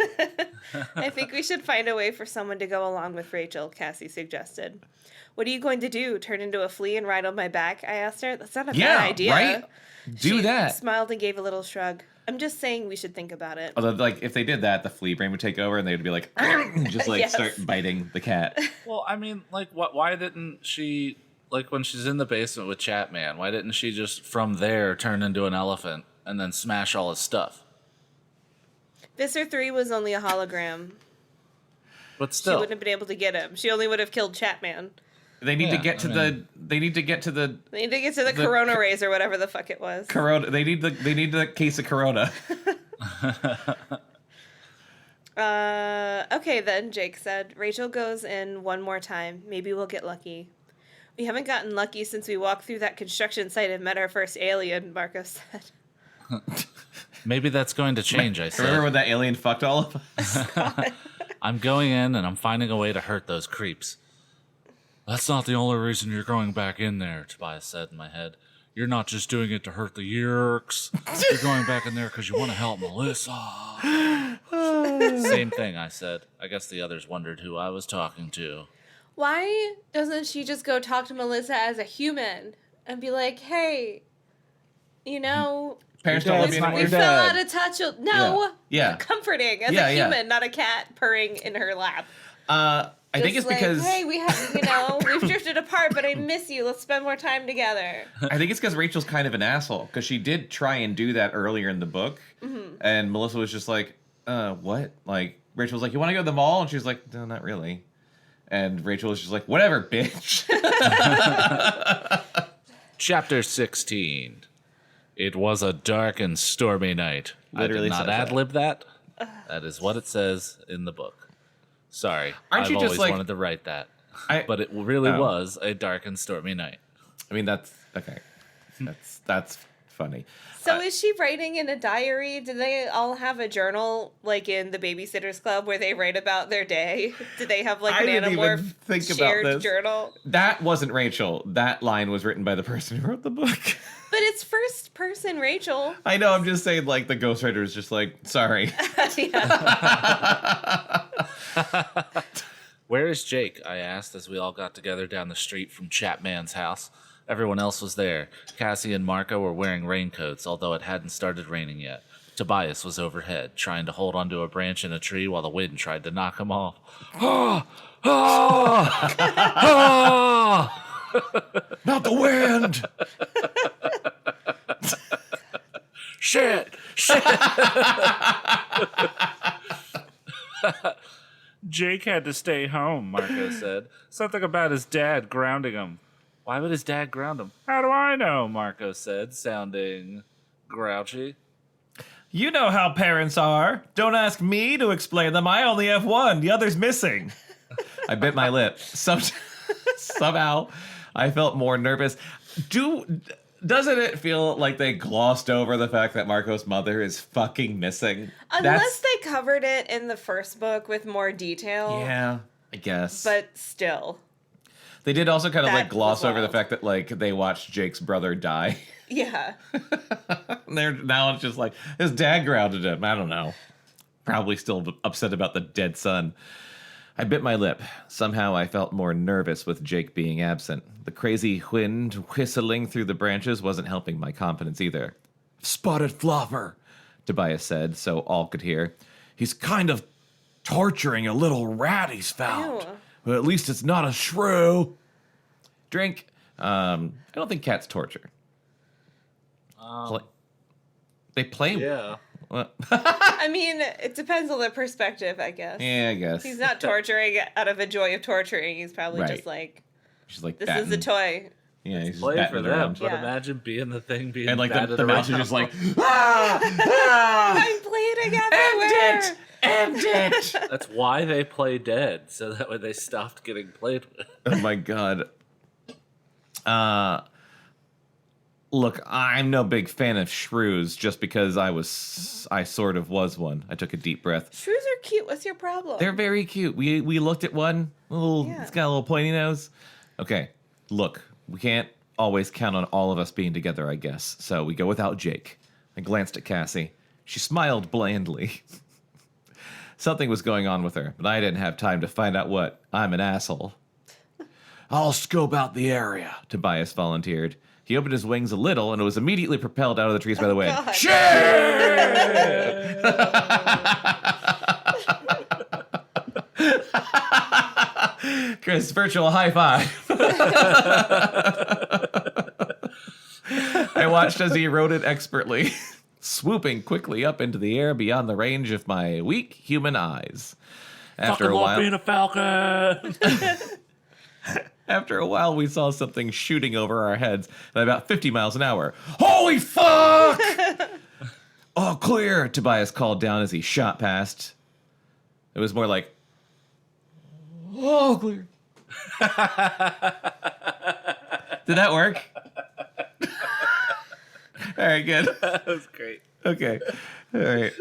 I think we should find a way for someone to go along with Rachel, Cassie suggested. What are you going to do? Turn into a flea and ride on my back? I asked her. That's not a bad idea. Right? Do that. She smiled and gave a little shrug. I'm just saying we should think about it. Although, like, if they did that, the flea brain would take over and they would be like, just like Yes. start biting the cat. Well, I mean, like, why didn't she, like, when she's in the basement with Chapman, why didn't she just from there turn into an elephant and then smash all his stuff? Visser 3 was only a hologram. But She still. wouldn't have been able to get him. She only would have killed Chapman. They need to get to I mean- They need to get to the They need to get to the Corona rays or whatever the fuck it was. Corona. They need the case of Corona. Okay then, Jake said. Rachel goes in one more time. Maybe we'll get lucky. We haven't gotten lucky since we walked through that construction site and met our first alien, Marco said. Maybe that's going to change, I said. Remember when that alien fucked all of us? I'm going in and I'm finding a way to hurt those creeps. That's not the only reason you're going back in there, Tobias said in my head. You're not just doing it to hurt the Yerks. You're going back in there because you want to help Melissa. Same thing, I said. I guess the others wondered who I was talking to. Why doesn't she just go talk to Melissa as a human and be like, hey, you know, Parents Your don't love dad's you not anymore. we your fell dad. out of touch. No. Yeah. Comforting as Yeah, a yeah. human, not a cat purring in her lap. I think it's Just like, because hey, we have, we've drifted apart, but I miss you. Let's spend more time together. I think it's because Rachel's kind of an asshole because she did try and do that earlier in the book, and Melissa was just like, "What?" Like Rachel was like, "You want to go to the mall?" And she's like, "No, not really." And Rachel is just like, whatever, bitch. Chapter 16. It was a dark and stormy night. Literally I did not says that. ad-lib that. That is what it says in the book. Sorry. Aren't you I've just always like- wanted to write that. But it really was a dark and stormy night. I mean, that's okay. That's funny. So is she writing in a diary? Do they all have a journal, like in the Babysitters Club, where they write about their day? Do they have like I an didn't even Animorph think about shared this. journal? That wasn't Rachel. That line was written by the person who wrote the book. But it's first person Rachel. I know. I'm just saying, like, the ghostwriter is just like, sorry. Yeah. Where is Jake? I asked as we all got together down the street from Chapman's house. Everyone else was there. Cassie and Marco were wearing raincoats, although it hadn't started raining yet. Tobias was overhead, trying to hold onto a branch in a tree while the wind tried to knock him off. Ah! Ah! Ah! Not the wind. Shit! Shit! Jake had to stay home, Marco said. Something about his dad grounding him. Why would his dad ground him? How do I know? Marco said, sounding grouchy. You know how parents are. Don't ask me to explain them. I only have one. The other's missing. I bit my lip. Somehow, I felt more nervous. Doesn't it feel like they glossed over the fact that Marco's mother is fucking missing? Unless they covered it in the first book with more detail. Yeah, I guess. But still. They did also kind of That like gloss was over the wild. fact that like they watched Jake's brother die. Yeah. Now it's just like his dad grounded him. I don't know. Probably still upset about the dead son. I bit my lip. Somehow I felt more nervous with Jake being absent. The crazy wind whistling through the branches wasn't helping my confidence either. Spotted Flopper, Tobias said, so all could hear. He's kind of torturing a little rat he's found. Ew. But at least it's not a shrew. Drink. I don't think cats torture. They play. Yeah. What? I mean, it depends on the perspective, I guess. Yeah, I guess. He's not torturing out of a joy of torturing. He's probably Right. just like, She's like this batting. is a toy. Yeah, he's just Play batting for it them, around. but Yeah. imagine being the thing being And like batted the mouse is around. just like, ah, I'm bleeding everywhere. end it. That's why they play dead, so that way they stopped getting played with. Oh my god. Look, I'm no big fan of shrews just because I sort of was one. I took a deep breath. Shrews are cute. What's your problem? They're very cute. We looked at one. Yeah. It's got a little pointy nose. Okay, look, we can't always count on all of us being together, I guess. So we go without Jake. I glanced at Cassie. She smiled blandly. Something was going on with her, but I didn't have time to find out what. I'm an asshole. I'll scope out the area. Tobias volunteered. He opened his wings a little and was immediately propelled out of the trees by the wind. God. Chris, virtual high five. I watched as he rode it expertly, swooping quickly up into the air beyond the range of my weak human eyes. After a while, being a falcon. After a while, we saw something shooting over our heads at about 50 miles an hour. Holy fuck! All clear, Tobias called down as he shot past. It was more like, all clear. Did that work? All right, good. That was great. Okay. All right.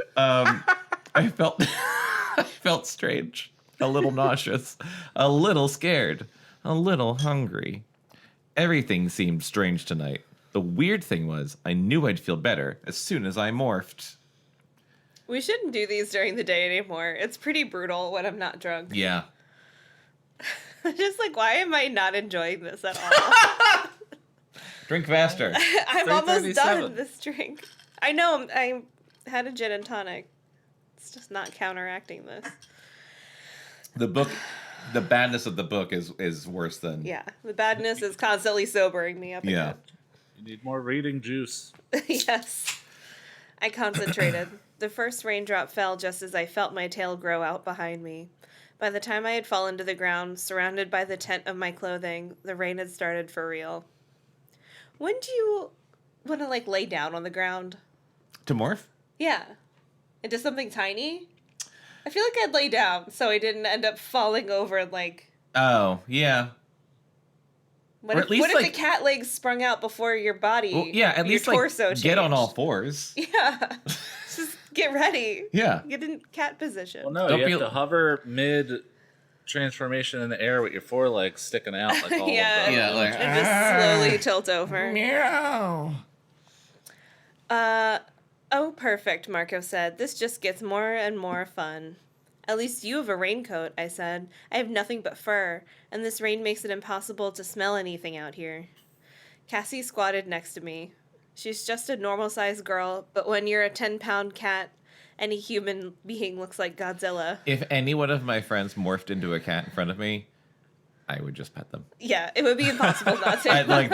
I felt strange, a little nauseous, a little scared, a little hungry. Everything seemed strange tonight. The weird thing was, I knew I'd feel better as soon as I morphed. We shouldn't do these during the day anymore. It's pretty brutal when I'm not drunk. Yeah. Just like, why am I not enjoying this at all? Drink faster. I'm almost 3:37. done this drink. I know, I had a gin and tonic. It's just not counteracting this. The badness of the book is worse than... Yeah, the badness is constantly sobering me up Yeah. again. You need more reading juice. Yes. I concentrated. The first raindrop fell just as I felt my tail grow out behind me. By the time I had fallen to the ground, surrounded by the tent of my clothing, the rain had started for real. When do you want to, like, lay down on the ground? To morph? Yeah. Into something tiny? I feel like I'd lay down so I didn't end up falling over and, like... Oh, yeah. What Or if, at least, what if like- the cat legs sprung out before your body? Well, yeah, at your least, torso like, get on changed? all fours. Yeah. Just get ready. Yeah. Get in cat position. Well, no, Don't you be- have to hover mid transformation in the air with your forelegs sticking out like all Yeah. of them. Yeah, like, And just slowly tilt over. Meow. Oh, perfect, Marco said. This just gets more and more fun. At least you have a raincoat, I said. I have nothing but fur, and this rain makes it impossible to smell anything out here. Cassie squatted next to me. She's just a normal-sized girl, but when you're a 10-pound cat, any human being looks like Godzilla. If any one of my friends morphed into a cat in front of me, I would just pet them. Yeah, it would be impossible not to. I'd like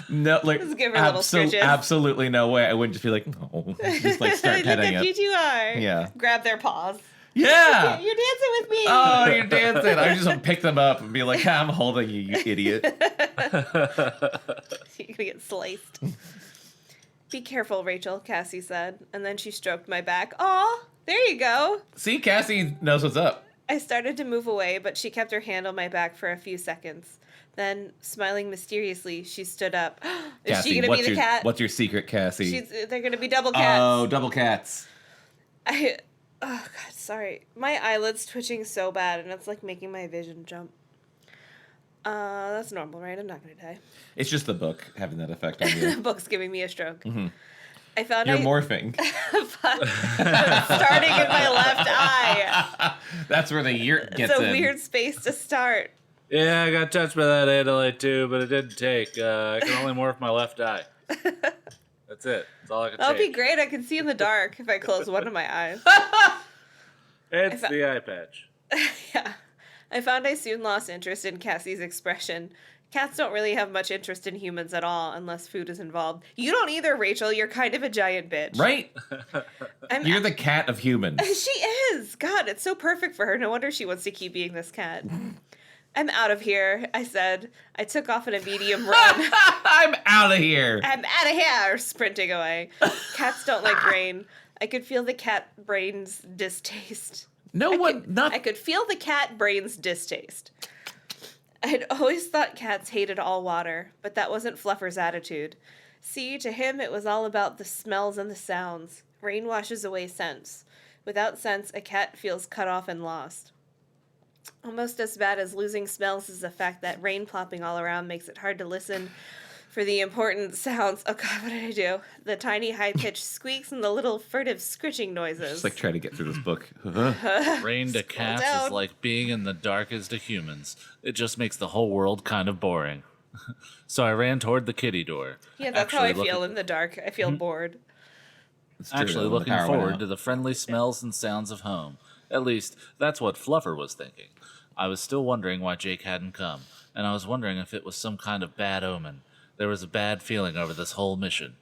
no, like Just give her little scritches. absolutely no way. I wouldn't just be like, no, just like start Look petting at it. you Yeah. Grab their paws. Yeah. You're dancing with me. Oh, you're dancing. I just pick them up and be like, I'm holding you, you idiot. You're gonna get sliced. Be careful, Rachel, Cassie said, and then she stroked my back. Aw, there you go. See, Cassie knows what's up. I started to move away, but she kept her hand on my back for a few seconds. Then, smiling mysteriously, she stood up. Is Cassie, she gonna be the cat? What's your secret, Cassie? They're gonna be double cats. Oh, double cats. Oh god, sorry. My eyelid's twitching so bad, and it's like making my vision jump. That's normal, right? I'm not gonna die. It's just the book having that effect on The you. book's giving me a stroke. Mm-hmm. I found You're morphing. starting in my left eye. That's where the yurt gets It's a in. weird space to start. Yeah, I got touched by that Adelaide too, but it didn't take. I can only morph my left eye. That's it. That's all I can That'll take. be great. I can see in the dark if I close one of my eyes. It's the eye patch. Yeah. I found I soon lost interest in Cassie's expression. Cats don't really have much interest in humans at all unless food is involved. You don't either, Rachel. You're kind of a giant bitch. Right? I'm, You're the cat of humans. She is. God, it's so perfect for her. No wonder she wants to keep being this cat. I'm out of here, I said. I took off in a medium run. I'm out of here. I'm out of here, sprinting away. Cats don't like rain. I could feel the cat brain's distaste. I could feel the cat brain's distaste. I'd always thought cats hated all water, but that wasn't Fluffer's attitude. See, to him it was all about the smells and the sounds. Rain washes away scents. Without scents, a cat feels cut off and lost. Almost as bad as losing smells is the fact that rain plopping all around makes it hard to listen for the important sounds. Oh god, what did I do? The tiny high-pitched squeaks and the little furtive scritching noises. Just like try to get through this book. Rain to cats down. is like being in the darkest to humans. It just makes the whole world kind of boring. So I ran toward the kitty door. Yeah, that's how I Actually feel looking- in the dark. I feel bored. It's true, Actually though, when the looking power went forward out. to the friendly smells and sounds of home. At least, that's what Fluffer was thinking. I was still wondering why Jake hadn't come, and I was wondering if it was some kind of bad omen. There was a bad feeling over this whole mission.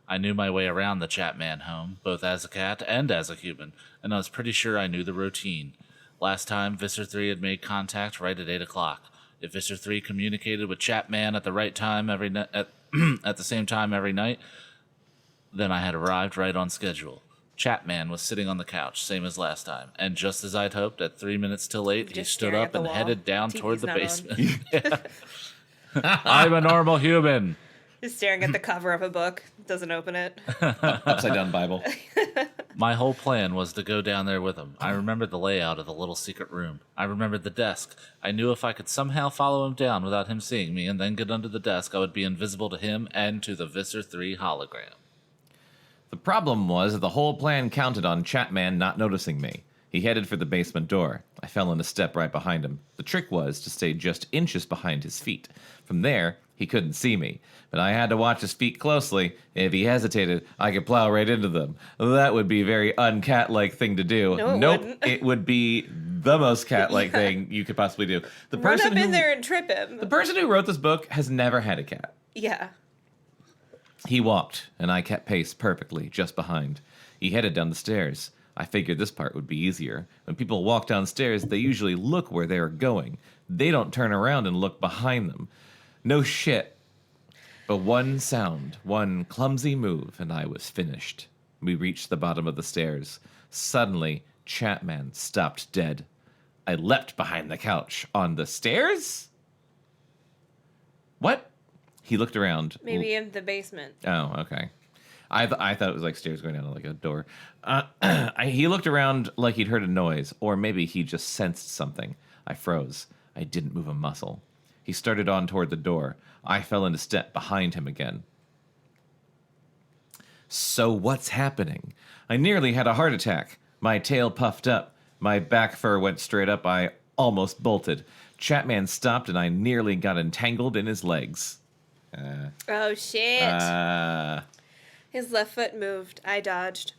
I knew my way around the Chapman home, both as a cat and as a human, and I was pretty sure I knew the routine. Last time, Visser Three had made contact right at 8 o'clock. If Visser Three communicated with Chapman at the right time every at the same time every night, then I had arrived right on schedule. Chapman was sitting on the couch, same as last time, and just as I'd hoped, at 3 minutes till 8, he Just stood staring up at the and wall. headed down TV's toward the not on. basement. Yeah. I'm a normal human. Just staring at the cover of a book. Doesn't open it. Upside down Bible. My whole plan was to go down there with him. I remembered the layout of the little secret room. I remembered the desk. I knew if I could somehow follow him down without him seeing me and then get under the desk, I would be invisible to him and to the Visser 3 hologram. The problem was that the whole plan counted on Chapman not noticing me. He headed for the basement door. I fell in a step right behind him. The trick was to stay just inches behind his feet. From there, he couldn't see me, but I had to watch his feet closely. If he hesitated, I could plow right into them. That would be a very uncat-like thing to do. No, it nope, wouldn't. it would be the most cat-like thing you could possibly do. The Run person up in who there and trip him. the person who wrote this book has never had a cat. Yeah. He walked, and I kept pace perfectly, just behind. He headed down the stairs. I figured this part would be easier. When people walk downstairs, they usually look where they are going. They don't turn around and look behind them. No shit. But one sound, one clumsy move, and I was finished. We reached the bottom of the stairs. Suddenly, Chapman stopped dead. I leapt behind the couch. On the stairs? What? He looked around. Maybe in the basement. Oh, okay. I thought it was like stairs going down to like a door. He looked around like he'd heard a noise, or maybe he just sensed something. I froze. I didn't move a muscle. He started on toward the door. I fell into step behind him again. So what's happening? I nearly had a heart attack. My tail puffed up. My back fur went straight up. I almost bolted. Chapman stopped, and I nearly got entangled in his legs. Oh, shit. His left foot moved. I dodged.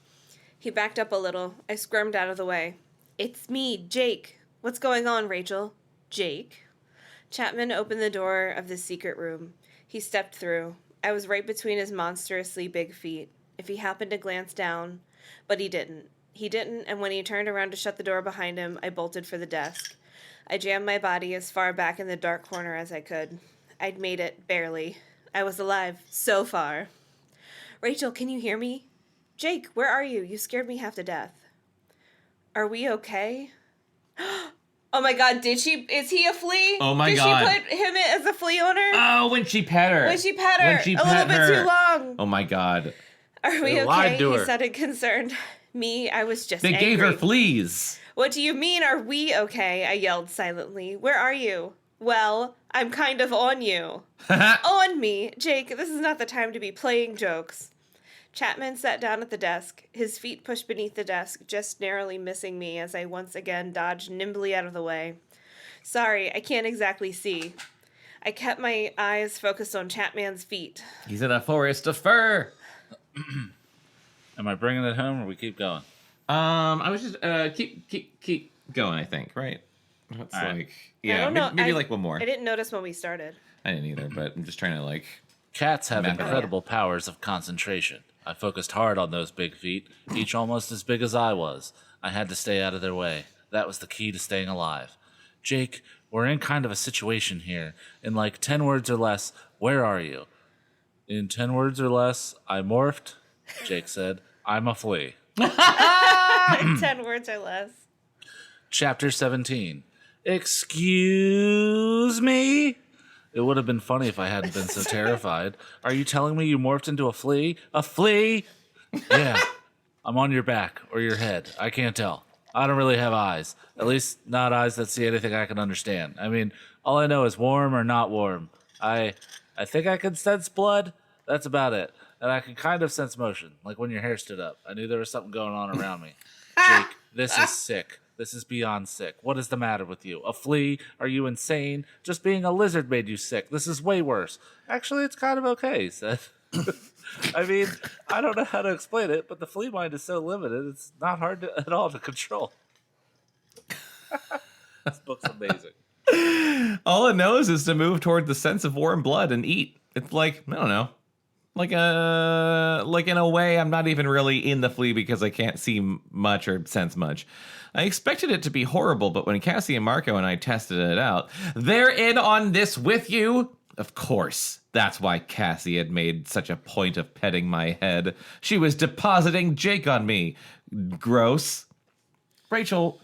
He backed up a little. I squirmed out of the way. It's me, Jake. What's going on, Rachel? Jake? Chapman opened the door of the secret room. He stepped through. I was right between his monstrously big feet. If he happened to glance down. But he didn't. He didn't, and when he turned around to shut the door behind him, I bolted for the desk. I jammed my body as far back in the dark corner as I could. I'd made it, barely. I was alive, so far. Rachel, can you hear me? Jake, where are you? You scared me half to death. Are we okay? Oh my god, is he a flea? Oh my god. Did she put him as a flea owner? Oh, when she pet her. A little bit too long. Oh my god. Are we They lied okay? to He her. sounded concerned. Me, I was just They angry. gave her fleas. What do you mean, are we okay? I yelled silently. Where are you? Well, I'm kind of on you. On me. Jake, this is not the time to be playing jokes. Chapman sat down at the desk, his feet pushed beneath the desk, just narrowly missing me as I once again dodged nimbly out of the way. Sorry, I can't exactly see. I kept my eyes focused on Chapman's feet. He's in a forest of fur. Am I bringing it home or we keep going? I was just keep going. I think right. It's All right. like I don't know. maybe like one more. I didn't notice when we started. I didn't either, but I'm just trying to like. Cats have Map it out. incredible powers of concentration. I focused hard on those big feet, each almost as big as I was. I had to stay out of their way. That was the key to staying alive. Jake, we're in kind of a situation here. In like 10 words or less, where are you? In 10 words or less, I morphed, Jake said. I'm a flea. 10 words or less. Chapter 17. Excuse me? It would have been funny if I hadn't been so terrified. Are you telling me you morphed into a flea? A flea? Yeah. I'm on your back or your head. I can't tell. I don't really have eyes. At least not eyes that see anything I can understand. I mean, all I know is warm or not warm. I think I can sense blood. That's about it. And I can kind of sense motion, like when your hair stood up. I knew there was something going on around me. Jake, this is sick. This is beyond sick. What is the matter with you? A flea? Are you insane? Just being a lizard made you sick. This is way worse. Actually, it's kind of okay, he said. I mean, I don't know how to explain it, but the flea mind is so limited, it's not hard at all to control. This book's amazing. All it knows is to move toward the sense of warm blood and eat. It's like, I don't know. Like in a way, I'm not even really in the flea because I can't see much or sense much. I expected it to be horrible, but when Cassie and Marco and I tested it out, they're in on this with you. Of course. That's why Cassie had made such a point of petting my head. She was depositing Jake on me. Gross. Rachel,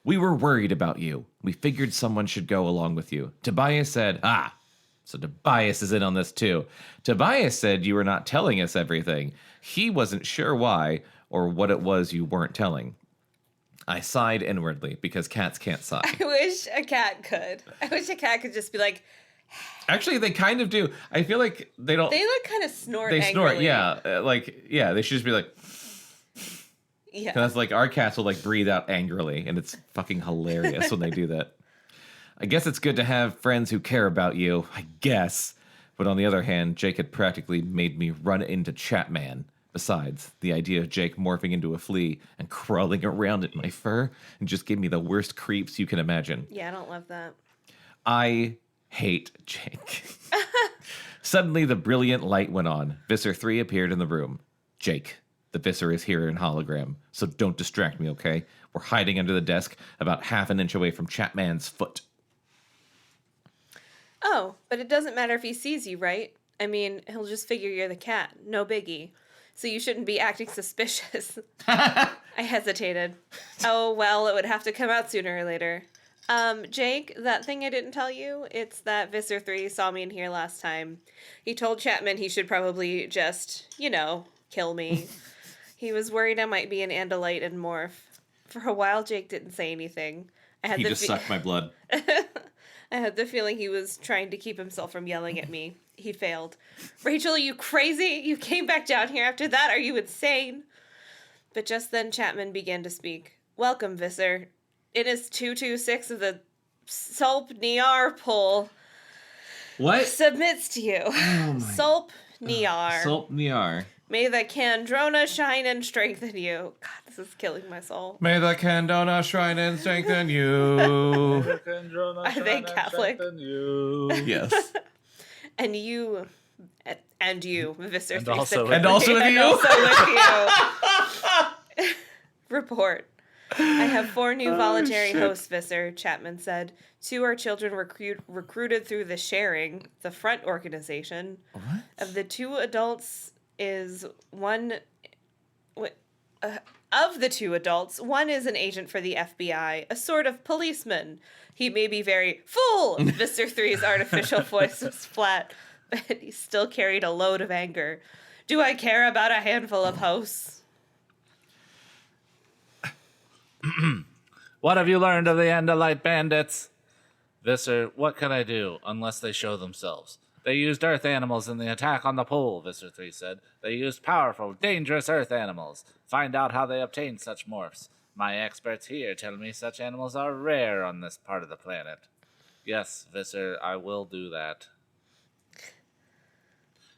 we were worried about you. We figured someone should go along with you. Tobias said, so Tobias is in on this too. Tobias said you were not telling us everything. He wasn't sure why or what it was you weren't telling. I sighed inwardly because cats can't sigh. I wish a cat could. I wish a cat could just be like... Actually, they kind of do. I feel like they don't... They like kind of snort They angrily. snort, yeah. They should just be like... Yeah. Because like our cats will like breathe out angrily, and it's fucking hilarious when they do that. I guess it's good to have friends who care about you, I guess. But on the other hand, Jake had practically made me run into Chapman. Besides, the idea of Jake morphing into a flea and crawling around in my fur just gave me the worst creeps you can imagine. Yeah, I don't love that. I hate Jake. Suddenly, the brilliant light went on. Visser 3 appeared in the room. Jake, The Visser is here in hologram, so don't distract me, okay? We're hiding under the desk about half an inch away from Chapman's foot. Oh, but it doesn't matter if he sees you, right? I mean, he'll just figure you're the cat. No biggie. So you shouldn't be acting suspicious. I hesitated. Oh, well, it would have to come out sooner or later. Jake, that thing I didn't tell you, it's that Visser 3 saw me in here last time. He told Chapman he should probably just, kill me. He was worried I might be an Andalite and morph. For a while, Jake didn't say anything. He just sucked my blood. I had the feeling he was trying to keep himself from yelling at me. He failed. Rachel, are you crazy? You came back down here after that? Are you insane? But just then Chapman began to speak. Welcome, Visser. It is 226 of the Sulp Niar pull. What? Submits to you. Sulp Niar. Sulp Niar. May the Kandrona shine and strengthen you. God, this is killing my soul. May the Kandona shrine and strengthen you. Are they Catholic? Yes. And you, Visser And 3 also said with And also with you. Report. I have 4 new voluntary hosts, Visser, Chapman said. 2 are children recruited through the Sharing, the front organization. What? Of the 2 adults is one... of the 2 adults, one is an agent for the FBI, a sort of policeman. He may be very full. Visser 3's artificial voice was flat, but he still carried a load of anger. Do I care about a handful of hosts? What have you learned of the Andalite bandits? Visser, what can I do unless they show themselves? They used earth animals in the attack on the pool, Visser 3 said. They used powerful, dangerous earth animals. Find out how they obtained such morphs. My experts here tell me such animals are rare on this part of the planet. Yes, Visser, I will do that.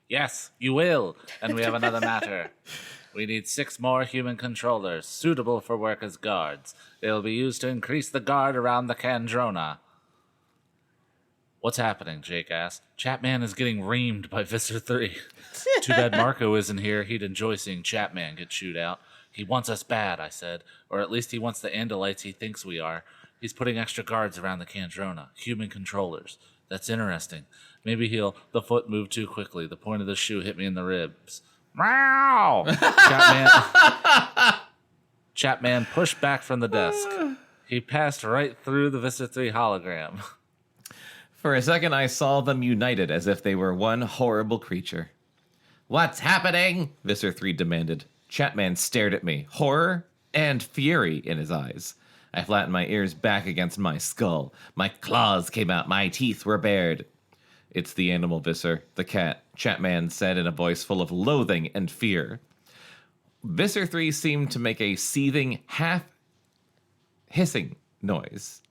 Yes, you will. And we have another matter. We need 6 more human controllers, suitable for work as guards. They will be used to increase the guard around the Kandrona. What's happening? Jake asked. Chapman is getting reamed by Visser 3. Too bad Marco isn't here. He'd enjoy seeing Chapman get chewed out. He wants us bad, I said. Or at least he wants the Andalites he thinks we are. He's putting extra guards around the Kandrona. Human controllers. That's interesting. Maybe the foot moved too quickly. The point of the shoe hit me in the ribs. Meow! Chapman pushed back from the desk. He passed right through the Visser 3 hologram. For a second, I saw them united as if they were one horrible creature. What's happening? Visser 3 demanded. Chapman stared at me, horror and fury in his eyes. I flattened my ears back against my skull. My claws came out. My teeth were bared. It's the animal, Visser, the cat, Chapman said in a voice full of loathing and fear. Visser 3 seemed to make a seething, half-hissing noise.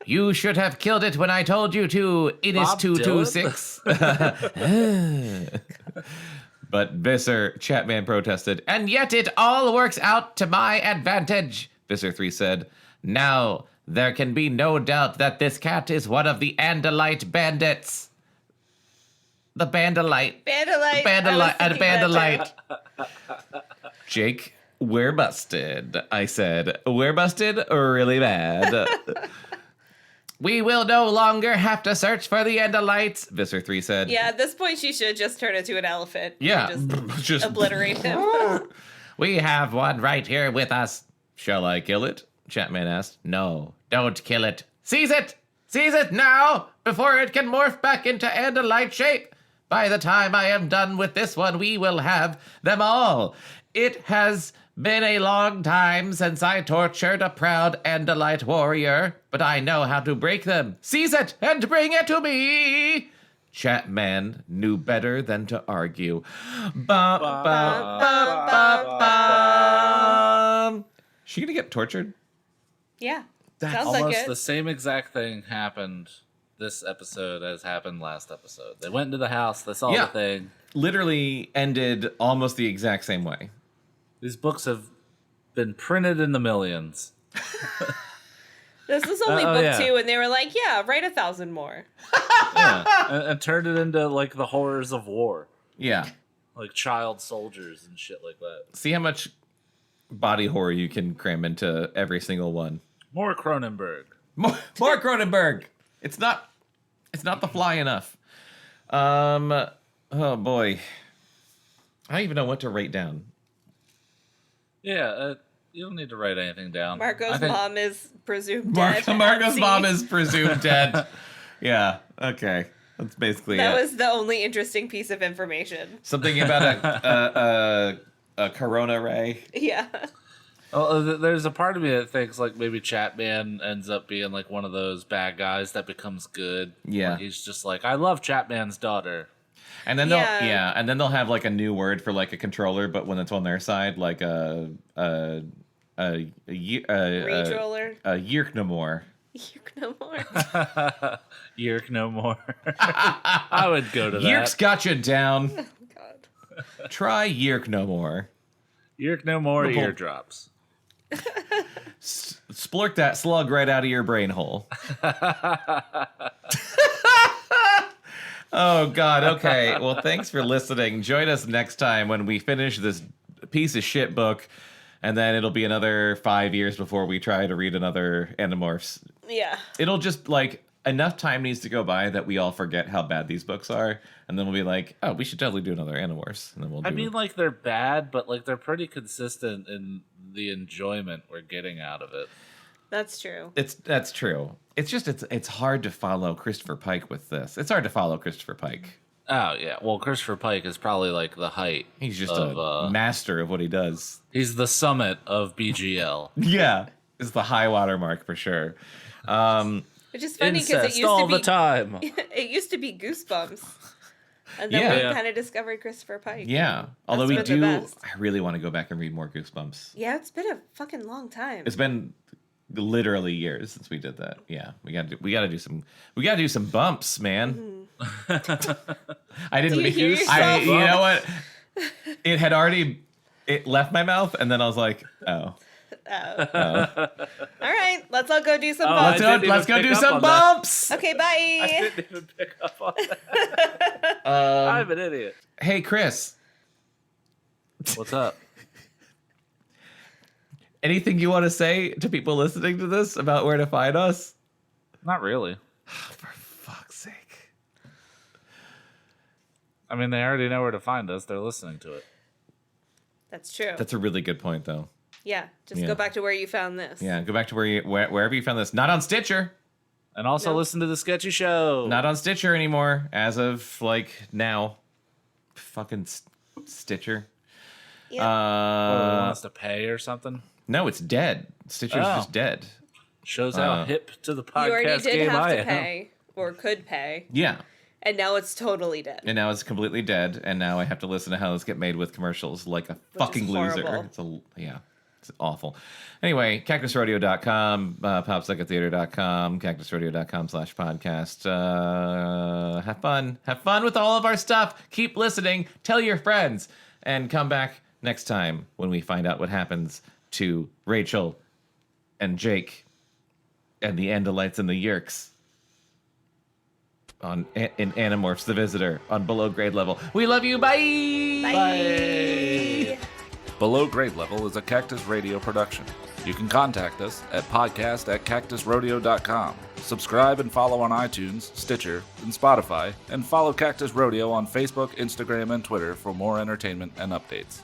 You should have killed it when I told you to. It is 226. But Visser, Chapman protested, and yet it all works out to my advantage, Visser 3 said. Now, there can be no doubt that this cat is one of the Andalite bandits. The Bandalite. Bandalite. Jake, we're busted, I said. We're busted really bad. We will no longer have to search for the Andalites, Visser 3 said. Yeah, at this point she should just turn into an elephant. Yeah. And Just just obliterate him. We have one right here with us. Shall I kill it? Chapman asked. No, don't kill it. Seize it! Seize it now, before it can morph back into Andalite shape. By the time I am done with this one, we will have them all. It has been a long time since I tortured a proud Andalite warrior, but I know how to break them. Seize it and bring it to me. Chapman knew better than to argue. Bum, bum, bum, bum, bum. She gonna get tortured? Yeah. That's Sounds like Almost it. the same exact thing happened this episode as happened last episode. They went into the house, they saw the thing. Literally ended almost the exact same way. These books have been printed in the millions. This was only Oh, book yeah. 2, and they were like, yeah, write 1,000 more. Yeah, and turned it into like the horrors of war, Yeah. like child soldiers and shit like that. See how much body horror you can cram into every single one. More Cronenberg. More Cronenberg. It's not the fly enough. Oh boy. I don't even know what to write down. Yeah, you don't need to write anything down. Marco's I think- mom is presumed dead. Marco's See? mom is presumed dead. Yeah, okay. That's basically That it. was the only interesting piece of information. Something about a corona ray. Yeah. Well, there's a part of me that thinks like maybe Chapman ends up being like one of those bad guys that becomes good. Yeah. Where he's just like, I love Chapman's daughter. And then Yeah. and then they'll have like a new word for like a controller, but when it's on their side, like a Retroller. Yerk no more. Yerk no more. Yerk no more. I would go to that. Yerk's got you down. Oh, God. Try Yerk no more. Yerk no more Little- eardrops. Splurk that slug right out of your brain hole. Oh, God. Okay. Well, thanks for listening. Join us next time when we finish this piece of shit book, and then it'll be another 5 years before we try to read another Animorphs. Yeah. It'll just, like, enough time needs to go by that we all forget how bad these books are, and then we'll be like, oh, we should totally do another Animorphs. And then we'll do I mean, like, they're bad, but like they're pretty consistent in the enjoyment we're getting out of it. That's true. That's true. It's just it's hard to follow Christopher Pike with this. It's hard to follow Christopher Pike. Oh yeah, well, Christopher Pike is probably like the height. He's just of, a master of what he does. He's the summit of BGL. Yeah, it's the high water mark for sure. Which is funny because it Incest used all to be the time. it used to be Goosebumps, and then Yeah. we kind of discovered Christopher Pike. Yeah, although we That's the do, best. I really want to go back and read more Goosebumps. Yeah, it's been a fucking long time. It's been literally years since we did that. Yeah, we got to do some bumps, man. I didn't. Do you hear I yourself? you know what? It left my mouth, and then I was like, oh. All right, let's all go do some Oh, bumps. I didn't Let's go even do pick up some on that. bumps. Okay, I bye. didn't even pick up on that. I'm an idiot. Hey, Chris, What's up? anything you want to say to people listening to this about where to find us? Not really. For fuck's sake. I mean, they already know where to find us. They're listening to it. That's true. That's a really good point, though. Yeah, just Yeah. go back to where you found this. Yeah, go back to wherever you found this. Not on Stitcher. And also No. listen to the Sketchy Show. Not on Stitcher anymore, as of like now. Fucking Stitcher. Yeah. Oh, they want us to pay or something. No, it's dead. Stitcher's Oh. just dead. Shows how hip to the podcast You already did game have I to am. pay, or could pay, Yeah, and now it's totally dead. and now it's completely dead, and now I have to listen to how this get made with commercials like a fucking loser. horrible. It's awful. Anyway, cactusrodeo.com, popsuckertheater.com, cactusrodeo.com/podcast. Have fun. Have fun with all of our stuff. Keep listening. Tell your friends. And come back next time when we find out what happens to Rachel and Jake and the Andalites and the Yerks in Animorphs the Visitor on Below Grade Level. We love you. Bye. Bye. Below Grade Level is a Cactus Radio production. You can contact us at podcast@cactusrodeo.com. Subscribe and follow on iTunes, Stitcher, and Spotify, and follow Cactus Rodeo on Facebook, Instagram, and Twitter for more entertainment and updates.